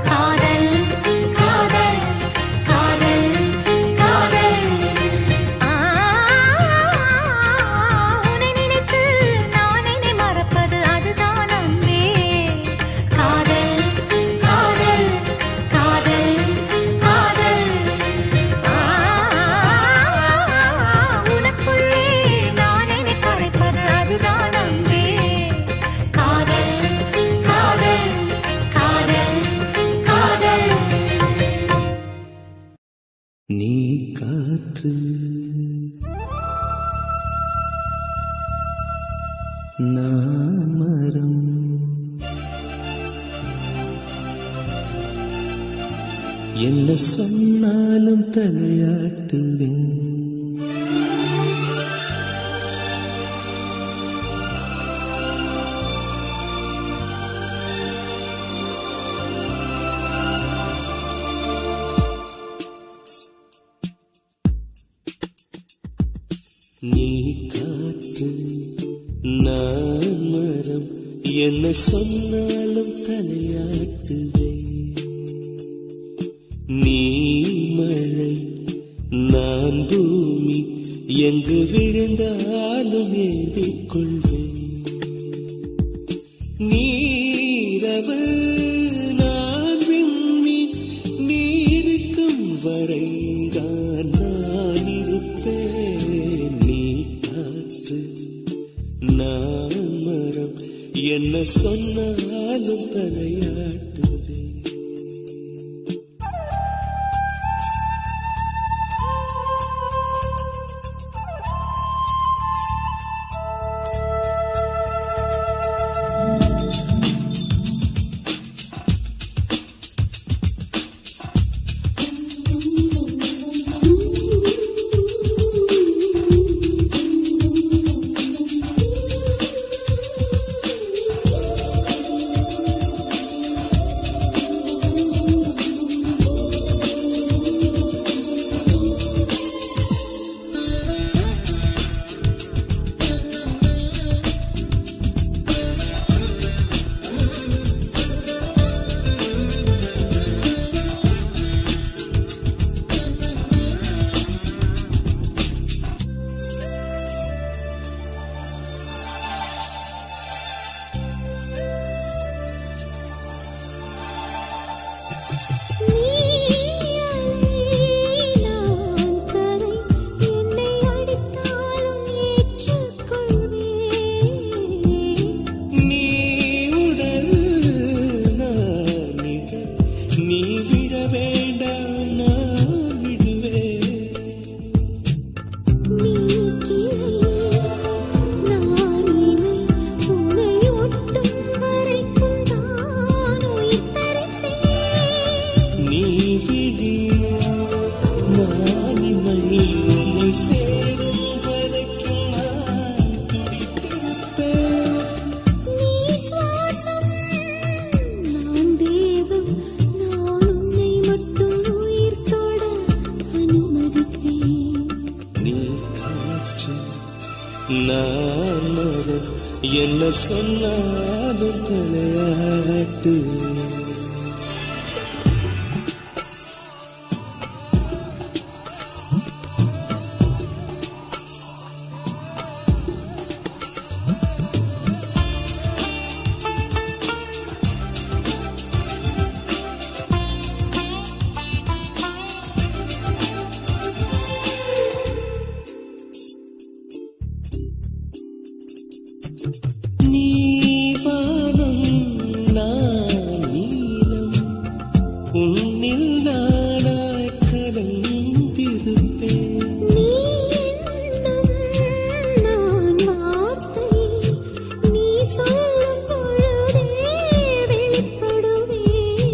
காதல் காதல் காதல் காதல். உன்னை நினைத்து நான் என்னை மறப்பது அதுதான் அன்பே. காதல் காதல் காதல் காதல். உனக்குள்ளே நான் என்னை கரைப்பது அதுதான் அன்பே. காதல் காதல் காதல் காதல். நீ காற்று நான் மரம், என்ன சொன்னாலும் தலையாட்டுவேன். காற்று நான் மரம் என்ன சொன்னாலும் தலையாட்டுவே நீ மழை நான் பூமி எங்கு விழுந்தாலும் ஏந்திக் கொள்வேன் நீரவு நான் விண்மீன் நீருக்கும் வரைதான் நான் இருப்பேன் நீ காற்று நான் மரம் என்ன சொன்னாலும் தலையாட்டுவே நான் மரம் என்ன சொன்னாலும் தலையாட்டு நீவானம் நான் நீலம் உன்னில் நானாய் கலந்திருப்பேன் நீ எண்ணம் நான் வார்த்தை நீ சொல்லும் பொழுதே வெளிப்படுவேன்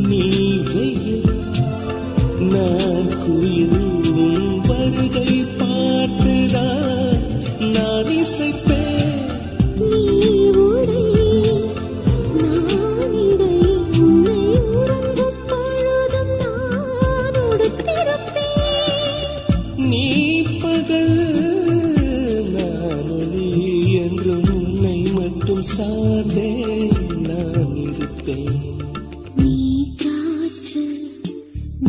நீ வெயில் நான் குயில் உன் வருகை பார்த்துதான் நான் இசைப்பேன் நீ பகல் நான் ஒளி என்றும் உன்னை மட்டும் சார்ந்தே நான் இருப்பேன் நீ காற்று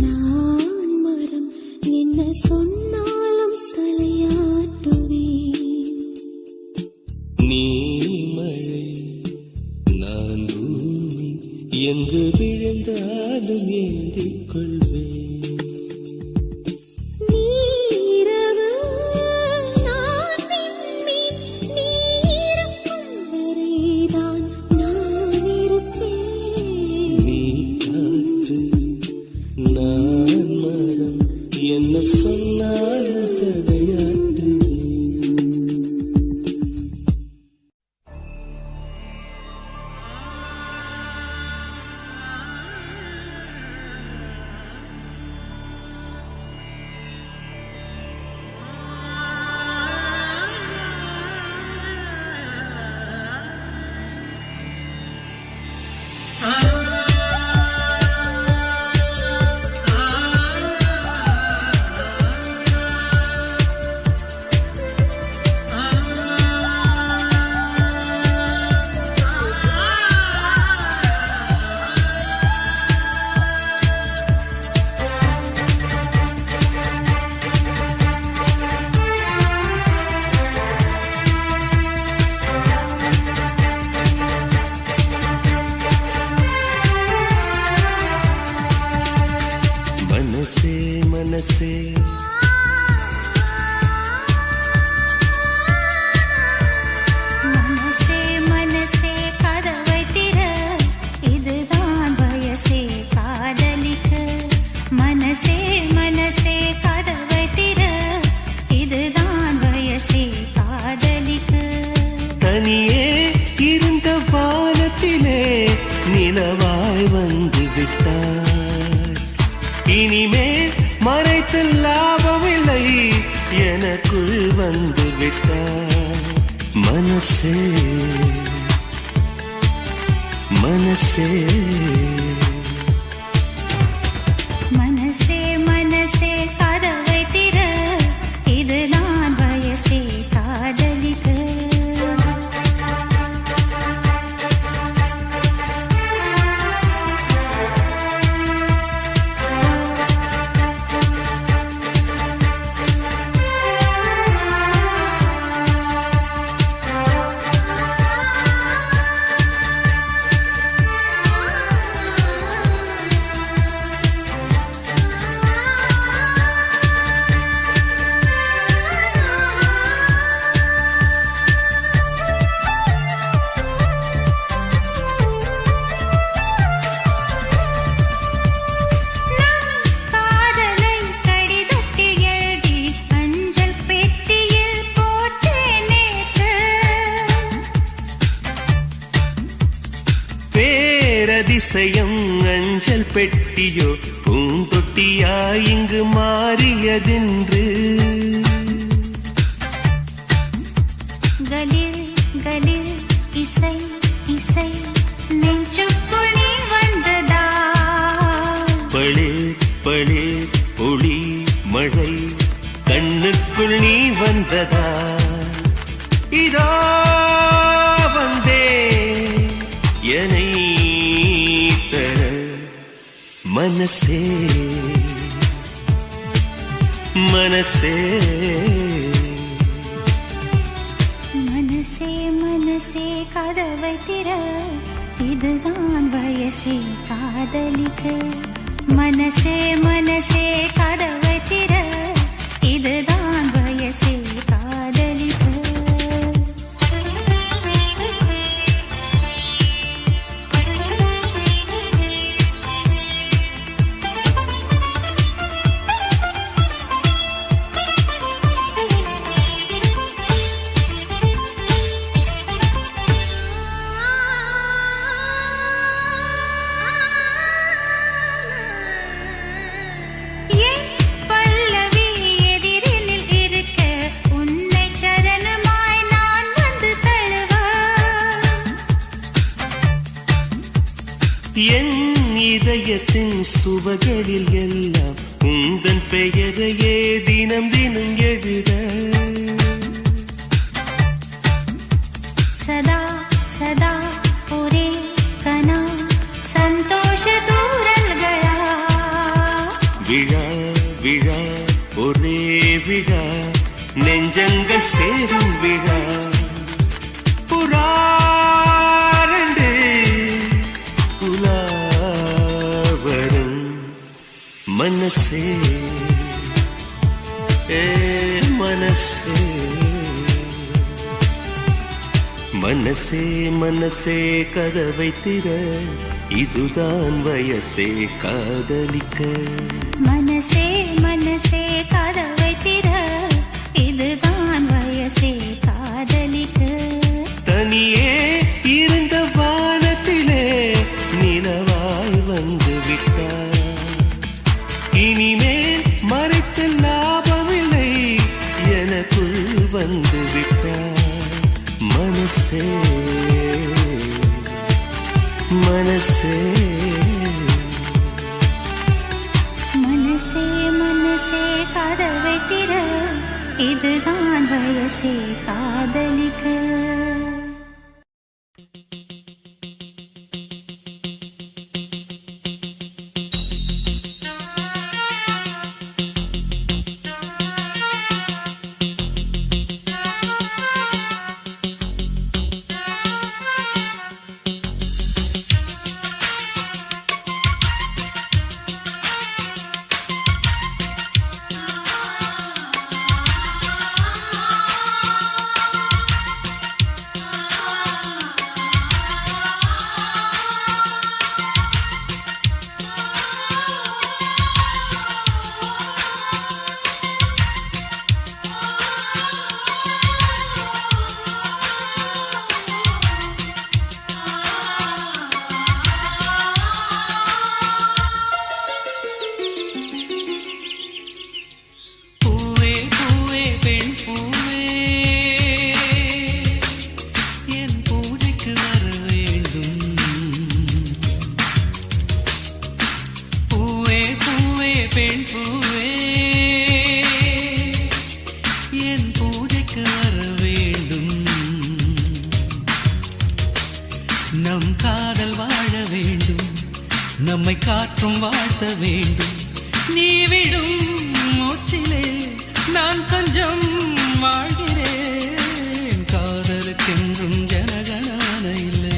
நான் மரம் என்ன சொன்னாலும் தலையாட்டுவேன் நீ மழை நான் பூமி எங்கு விழுந்தாலும் ஏந்திக் கொள்வேன் நான் மரம் என்ன சொன்னாலும் தலையாட்டுவேன் விட்டாய் மனசே மனசே மனசே மனசே கதவை திற இது நான் வயசே காதலிக்க அதிசயம் அஞ்சல் பெட்டியோ பூந்தொட்டியா இங்கு மாறியதென்று கலில் கலில் இசை இசை நெஞ்சுக்குள் நீ வந்ததா பளிர் பளிர் ஒளி மழை கண்ணுக்குள் நீ வந்ததா இதோ வந்தே என்னை மனசே மனசே மனசே மனசே கதவை திற இதுதான் வயசே காதலிக்க மனசே மனசே கதவை திற இதுதான் வயசே காதலிக்க என் இதயத்தின் சுவகளில் எல்லாம் உந்தன் பெயரையே தினம் தினம் எழுத சதா சதா ஒரே கனா சந்தோஷ தூரல்களா விழா விழா ஒரே விழா நெஞ்சங்கள் சேரும் விழா புறாரண்டு புலாவரும் மனசே மனசே மனசே மனசே கதவை திற இதுதான் வயசே காதலிக்க மனசே மனசே கதவை திற இதுதான் வயசே காதலிக்க தனியே இருந்த வானத்திலே நிலவாய் வந்து விட்டார் இனிமேல் மறைத்த லாபமில்லை எனக்குள் வந்து விட்டார் மனசே மனசே மனசே மனசே கதவை திற இதுதான் வயசே காதலிக்க பூஜைக்கு வர வேண்டும். நம் காதல் வாழ வேண்டும், நம்மை காற்றும் வாழ்த்த வேண்டும். நீ விடும் மூச்சிலே நான் கொஞ்சம் வாழ்கிறேன். காதலுக்கென்றும் ஜனகணமன இல்லை.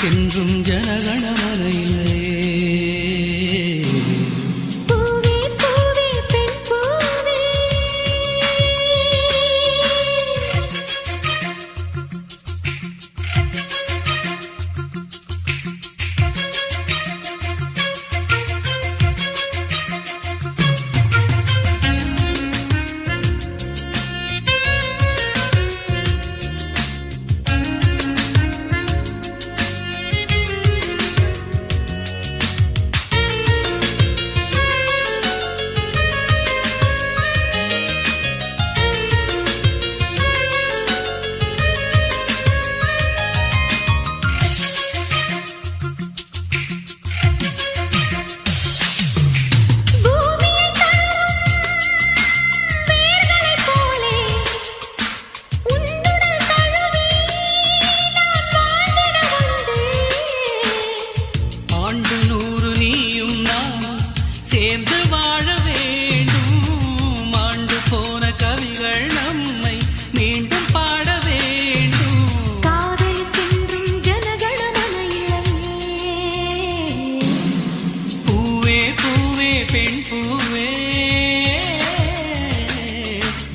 என்றும் ஜனகணமன இல்லை.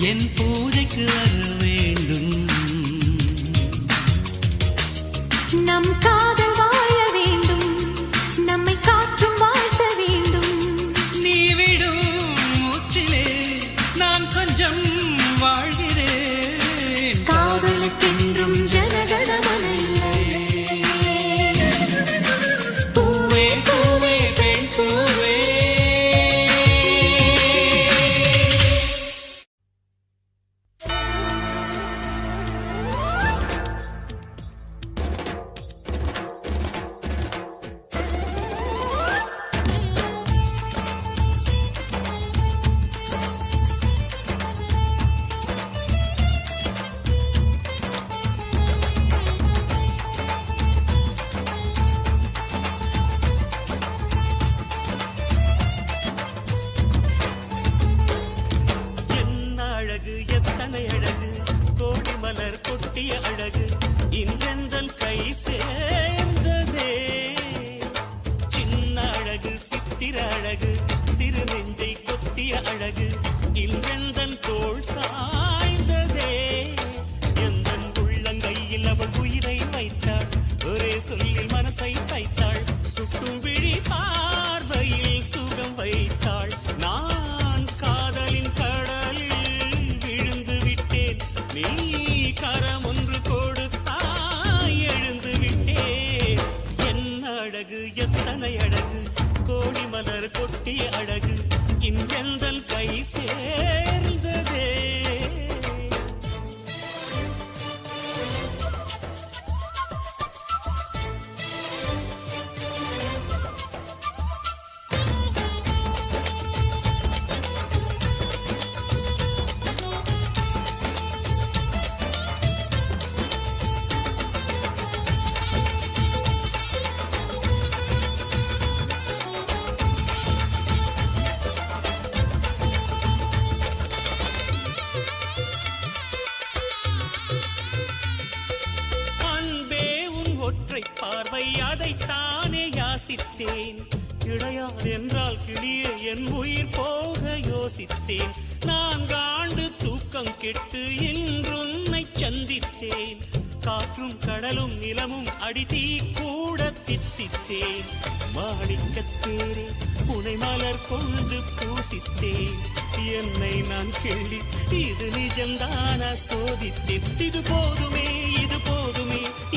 என் பூஜைக்கு வர வேண்டும். நம் காதல் வாழ வேண்டும், நம்மை காற்றும் வாழ்த்த வேண்டும். நீ விடும் மூச்சிலே நான் கொஞ்சம் வாழ்கிறேன். காதலுக்கென்றும் ஜனகணமன இல்லை. பூவே பூவே பெண் பூவே. எத்தனை அழகு, கோடி மலர் கொட்டிய அழகு, இன்றெந்தன் கை சேர்ந்ததே. சின்ன அழகு, சித்திர அழகு, சிறு நெஞ்சை கொத்திய அழகு, இன்றெந்தன் தோள் சாய்ந்ததே. எந்தன் உள்ளங்கையில் அவள் உயிரை வைத்தாள், ஒரே சொல்லில் மனசை வைத்தாள், சுட்டும் விழி பார்வையில் சுகம் வைத்தாள். நான் காதலின் கடலில் நீ கரம் ஒன்று கொடுத்தாய், எழுந்து விட்டேன். என்ன அழகு எத்தனை அழகு கோடி மலர் கொட்டிய அழகு இன்றெந்தன் கை சேர்ந்ததே ஒற்றை பார்வை அதைத்தானே யாசித்தேன் கிடையாது என்றால் கிளியே என் உயிர் போக யோசித்தேன் 4 ஆண்டு தூக்கம் கெட்டு இன்றுன்னை சந்தித்தேன் காற்றும் கடலும் நிலமும் அடித்தீ கூட தித்தித்தேன் மாணிக்கத்தேரே புனை மலர் கொண்டு பூசித்தேன் என்னை நான் கிள்ளி இது நிஜம்தான சோதித்தேன் இது போதுமே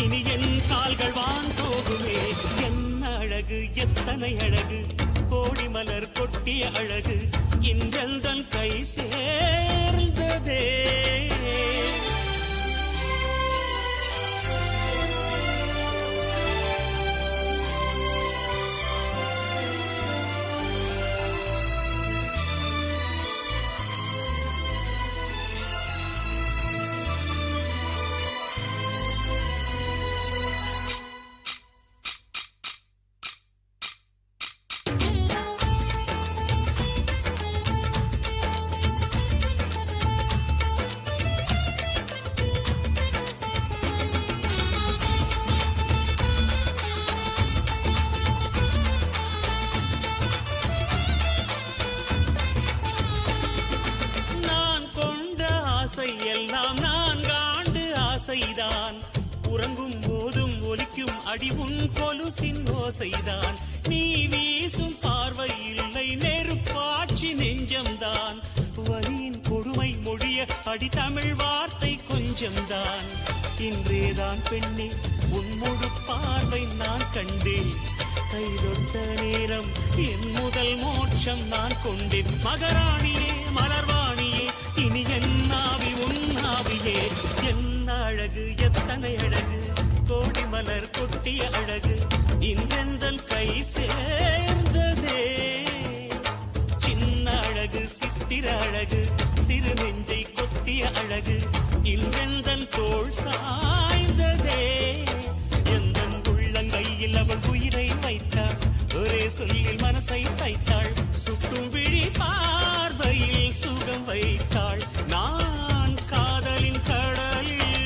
இனி என் கால்கள் வான் போகுமே என்ன அழகு எத்தனை அழகு கோடி மலர் கொட்டிய அழகு இன்றெந்தன் கை சேர்ந்ததே எல்லாம் 4 ஆண்டு ஆசைதான் உறங்கும் போதும் ஒலிக்கும் அடி உன் கொலுசின் ஓசைதான் நீ வீசும் பார்வை இல்லை நெருப்பாட்சி நெஞ்சம்தான் வலியின் கொடுமை மொழிய அடி தமிழ் வார்த்தை கொஞ்சம்தான் இன்றேதான் பெண்ணே உன் முழு பார்வை நான் கண்டேன் கைதொட்ட நேரம் என் முதல் மோட்சம் நான் கொண்டேன் மகராணியே மலர்வாணியே இனி என் ஆவி உன் ஆவியே என்ன அழகு எத்தனை அழகு கோடி மலர் கொட்டிய அழகு இன்றெந்தன் கை சேர்ந்ததே சின்ன அழகு சித்திர அழகு சிறு நெஞ்சை கொத்திய அழகு இன்றெந்தன் தோள் சாய்ந்ததே எந்தன் உள்ளங்கையில் அவள் உயிரை வைத்தாள் ஒரே சொல்லில் மனசை தைத்தாள் சுட்டும் விழி பார்வையில் சுகம் வைத்தாள் நான் காதலின் கடலில்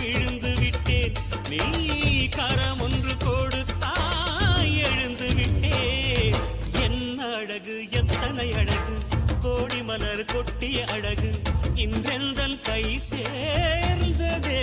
விழுந்து விட்டேன் நீ கரம் ஒன்று கொடுத்தாய் எழுந்து விட்டேன் என்ன அழகு எத்தனை அழகு கோடி மலர் கொட்டிய அழகு இன்றெந்தன் கை சேர்ந்ததே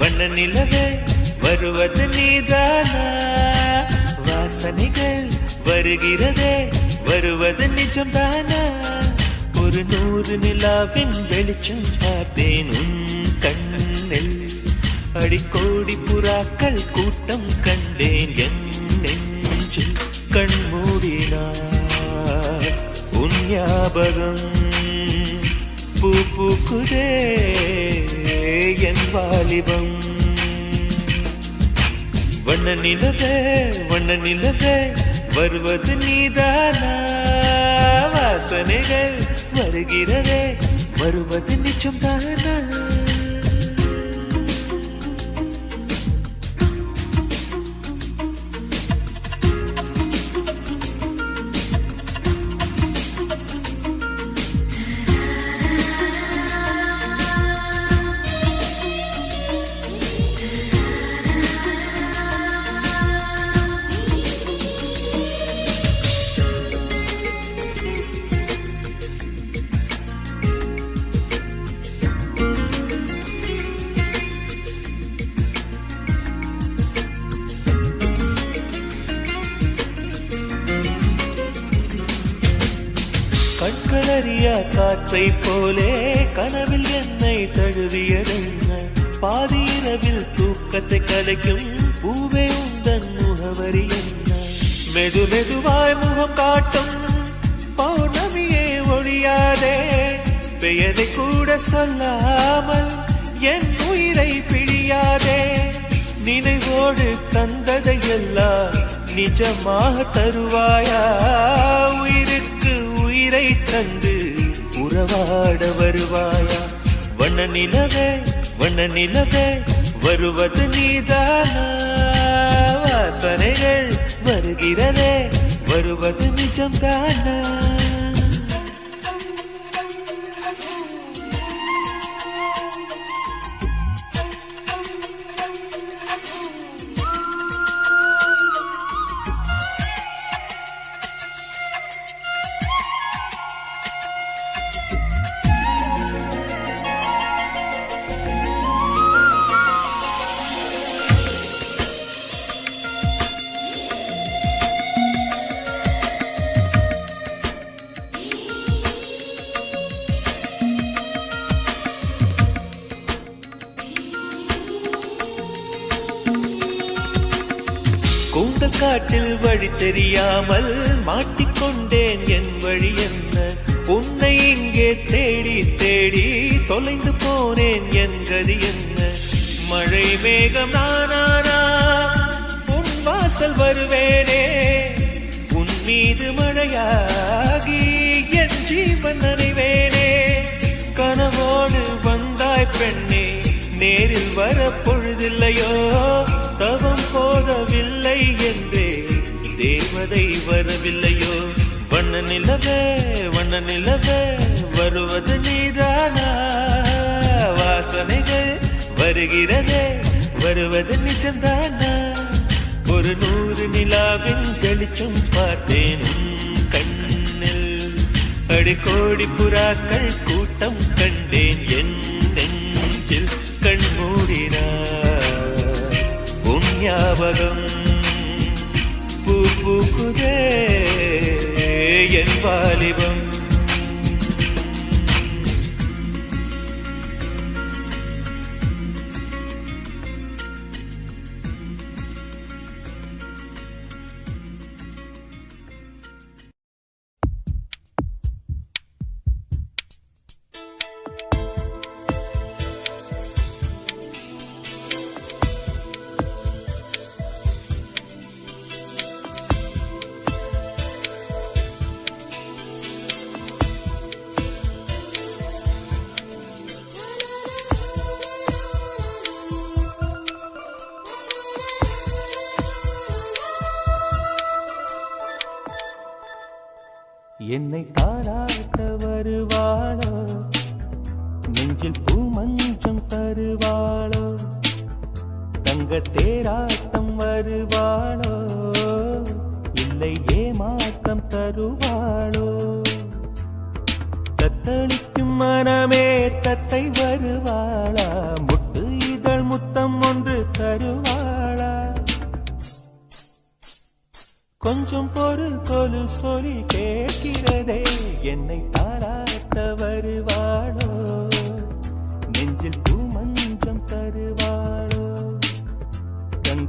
வண்ண நிலவே வருவது நீதானா வாசனைகள் வருகிறதே வருவது நிஜம்தானா ஒரு 100 நிலாவின் வெளிச்சம் பார்த்தேன் உன் கண்ணில் அடிக்கோடி புறாக்கள் கூட்டம் கண்டேன் என் நெஞ்சில் கண்மூடினார் உன் ஞாபகம் பூ பூக்குதே என் வாலிபம் வண்ண நிலவே வருவது நீதானா வாசனைகள் வருகிறதே வருவது நிச்சயம் தானா கண்களறியா காற்றை போலே கனவில் என்னை தழுவியதென்ன பாதி இரவில் தூக்கத்தை கலைக்கும் பூவே உந்தன் முகவரி என்ன மெது மெதுவாய் முகம் காட்டும் பௌர்ணமியே ஒழியாதே பெயரை கூட சொல்லாமல் என் உயிரை பிழியாதே நினைவோடு தந்ததையெல்லாம் நிஜமாக தருவாயா உயிருக்கு உயிரை தந்து உறவாட வருவாயா வண்ண நிலவே வருவது நீதானா வாசனைகள் வருகிறதே வருவது நிஜம் தானா கூந்தல் காட்டில் வழி தெரியாமல் மாட்டிக்கொண்டேன் என் வழி என்ன உன்னை இங்கே தேடி தேடி தொலைந்து போனேன் என் கதி என்ன மழை மேகம் நானானா உன் வாசல் வருவேனே உன் மீது மழையாகி என் ஜீவன் நனைவேனே கனவோடு வந்தாய் பெண்ணே நேரில் வர பொழுதில்லையோ தவம் போதவில்லை என்றே தேவதை வரவில்லையோ வண்ண நிலவே வருவது நீதானா வாசனைகள் வருகிறதே வருவது நிஜம்தானா ஒரு 100 நிலாவின் வெளிச்சம் பார்த்தேன் கண்ணில் அடிக்கோடி புறாக்கள் கூட்டம் கண்டேன் என் நெஞ்சில் கண்மூடினார் உன் ஞாபகம் பூ பூக்குதே என் வாலிபம் என்னை தாராட்ட வருவாளோ நெஞ்சில் பூமஞ்சம் தருவாளோ தங்க தேராட்டம் வருவாளோ இல்லை ஏமாற்றம் தருவாளோ தத்தளிக்கும் மனமே தத்தை வருவாளா முட்டு இதழ் முத்தம் ஒன்று தருவாளா கொஞ்சம் பொறு சொல்லி கேட்கிறதே என்னை தாராட்ட வருவாளோ நெஞ்சில் பூமஞ்சம் தருவாளோ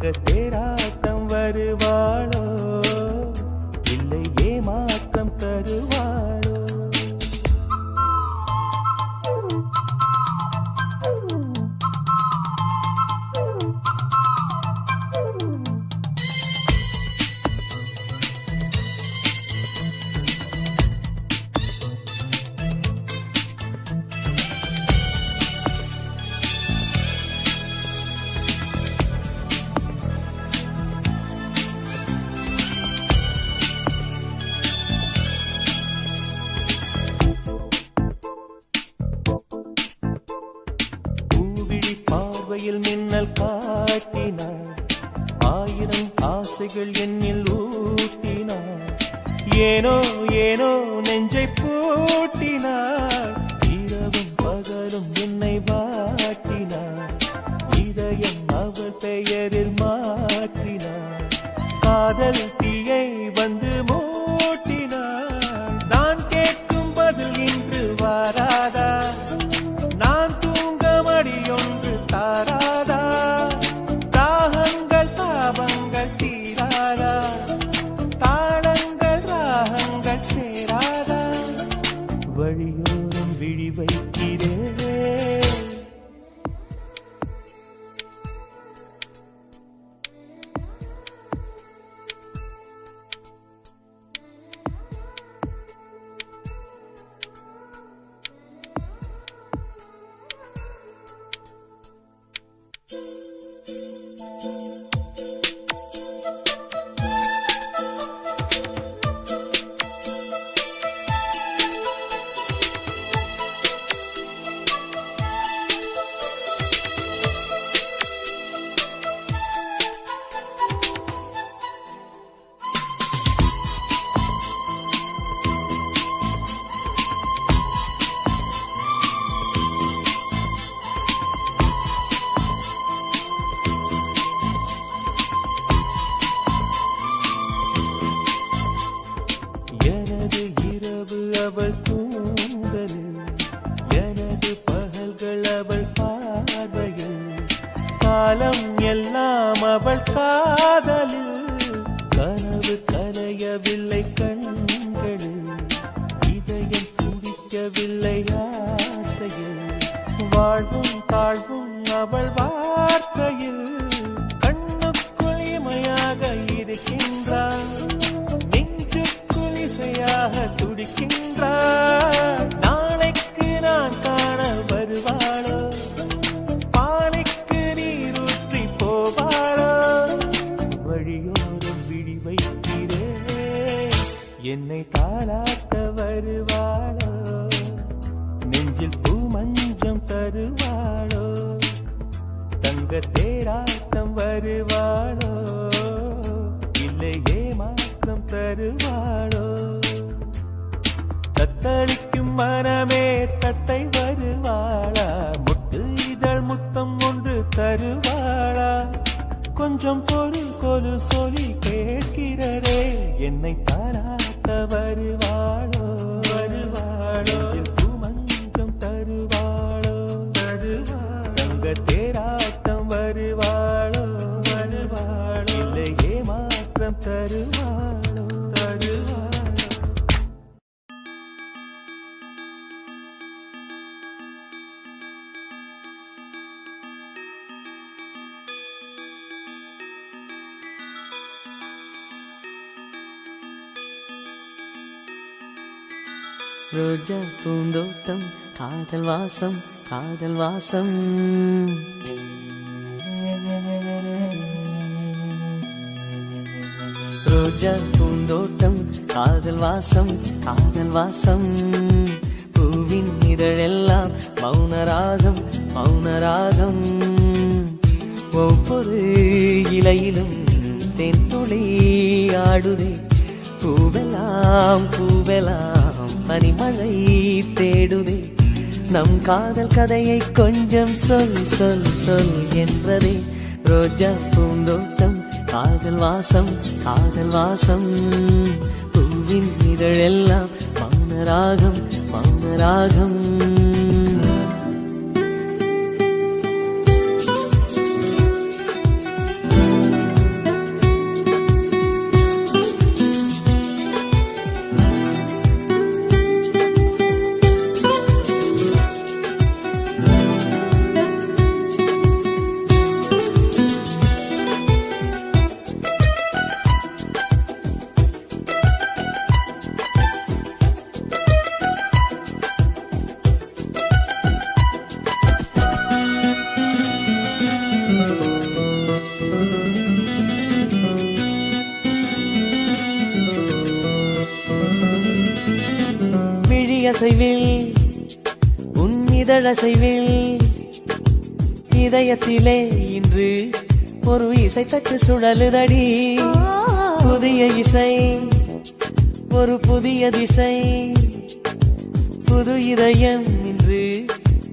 தங்க தேராட்டம் வருவாளோ இல்லை ஏமாற்றம் தருவாளோ? பார்வையில் மின்னல் காட்டினார், ஆயிரம் ஆசைகள் என்னில் ஊட்டினார். ஏனோ ஏனோ நெஞ்சை பூட்டினார், இரவும் பகலும் என்னை வாட்டினார். இதயம் அவள் பெயரில் மாற்றினார், காதல் தீயை வந்து மூட்டினார். நான் கேட்கும் பதில் இன்று வாராதா, நான் தூங்க மடியொன்று தாராதா, தாகங்கள் தாபங்கள் தீராதா, தாளங்கள் ராகங்கள் சேராதா, வழியோரம் விழி வைக்கிறேன். எனது இரவு அவள் தூங்கலில், எனது பகல்கள் அவள் பார்வையில், காலம் எல்லாம் அவள் காதலில். கனவு கலையவில்லை கண்களில், இதயம் துடிக்கவில்லை ஆசையில், வாழ்வும் தாழ்வும் அவள் வார்த்தையில். கண்ணுக்குள் இமையாக இருக்கின்றாள், துடிக்கின்றார். நாளைக்கு நான் காண வருவாளோ, பாலைக்கு நீரூற்றி போவாளோ, வழியோரம் விழி வைக்கிறேன். என்னை தாளாட்ட வருவாளோ, நெஞ்சில் பூமஞ்சம் தருவாளோ, தங்க தேராட்டம் வருவாளோ இல்லை ஏமாற்றம் தருவாளோ? தத்தளிக்கும் மனமே தத்தை வருவாளா, முட்டு இதழ் முத்தம் ஒன்று தருவாளா? கொஞ்சம் பொருள் கொலு சொல்லி கேட்கிறரே, என்னை தாராட்ட வருவாளோ வருவாளோ? பூமஞ்சம் தருவாளோ தருவாளோ? தங்க தேராட்டம் வருவாளோ வருவாளோ இல்லை ஏமாற்றம் தருவாளோ தருவாளோ? ரோஜா பூந்தோட்டம் காதல் வாசம் காதல் வாசம். ரோஜா பூந்தோட்டம் காதல் வாசம் காதல் வாசம். பூவின் இதழெல்லாம் மௌனராகம் மௌனராகம். ஒவ்வொரு இலையிலும் தென்துளி ஆடுதே. பூவெல்லாம் பூவெல்லாம் பனிமழை தேடுதே. நம் காதல் கதையை கொஞ்சம் சொல் சொல் சொல் என்றதே. ரோஜா பூந்தோட்டம் காதல் வாசம் காதல் வாசம். பூவின் இதழெல்லாம் மௌனராகம் மௌனராகம். விழியசைவில் உன் இதழசைவில் இதயத்திலே இன்று ஒரு இசை தட்டு சுழலுதடி புதிய இசை ஒரு புதிய திசை புது இதயம் இன்று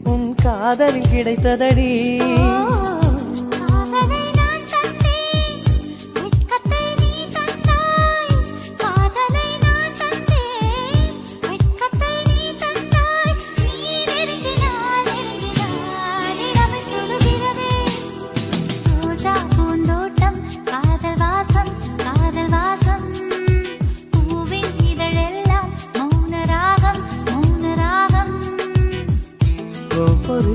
உன் காதலில் கிடைத்ததடி ஒவ்வொரு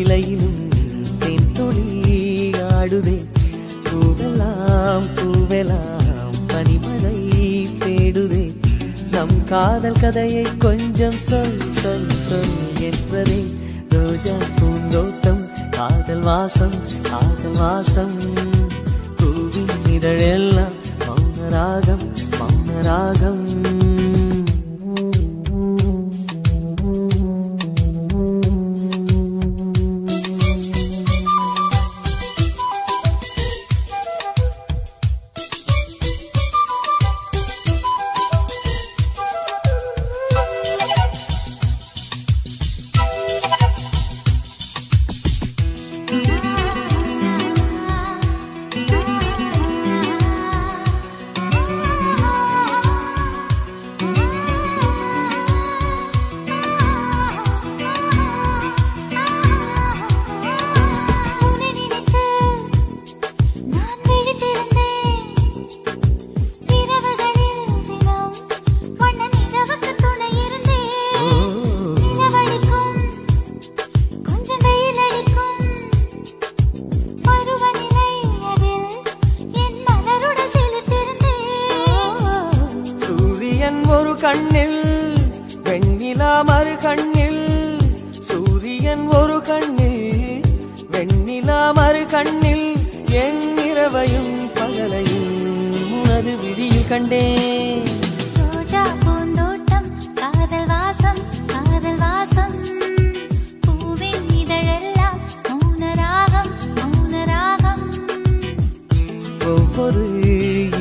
இலையிலும் தென் துளி ஆடுதே பூவெல்லாம் பூவெல்லாம் பனிமழை தேடுதே நம் காதல் கதையை கொஞ்சம் சொல் சொல் சொல் என்றதே ரோஜா பூந்தோட்டம் காதல் வாசம் பூவின் இதழெல்லாம் மௌனராகம் மௌனராகம் ஒரு கண்ணில் வெண்ணிலா மறு கண்ணில் சூரியன் ஒரு கண்ணில் வெண்ணிலா மறு கண்ணில் என் இரவையும் பகலையும் உனது விழியில் கண்டேன் ரோஜா பூந்தோட்டம் காதல் வாசம் பூவின் இதழெல்லாம் மௌனராகம் மௌனராகம் ஒவ்வொரு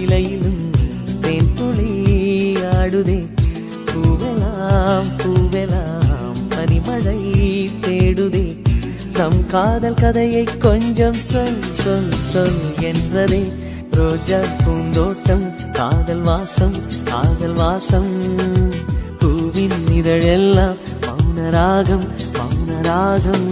இலையிலும் தேன் துளி ஆடுதே பூவெல்லாம் பூவெல்லாம் பனிமழை தேடுதே நம் காதல் கதையை கொஞ்சம் சொல் சொல் சொல் என்றதே ரோஜா பூந்தோட்டம் காதல் வாசம் பூவின் இதழெல்லாம் மௌனராகம் மௌனராகம்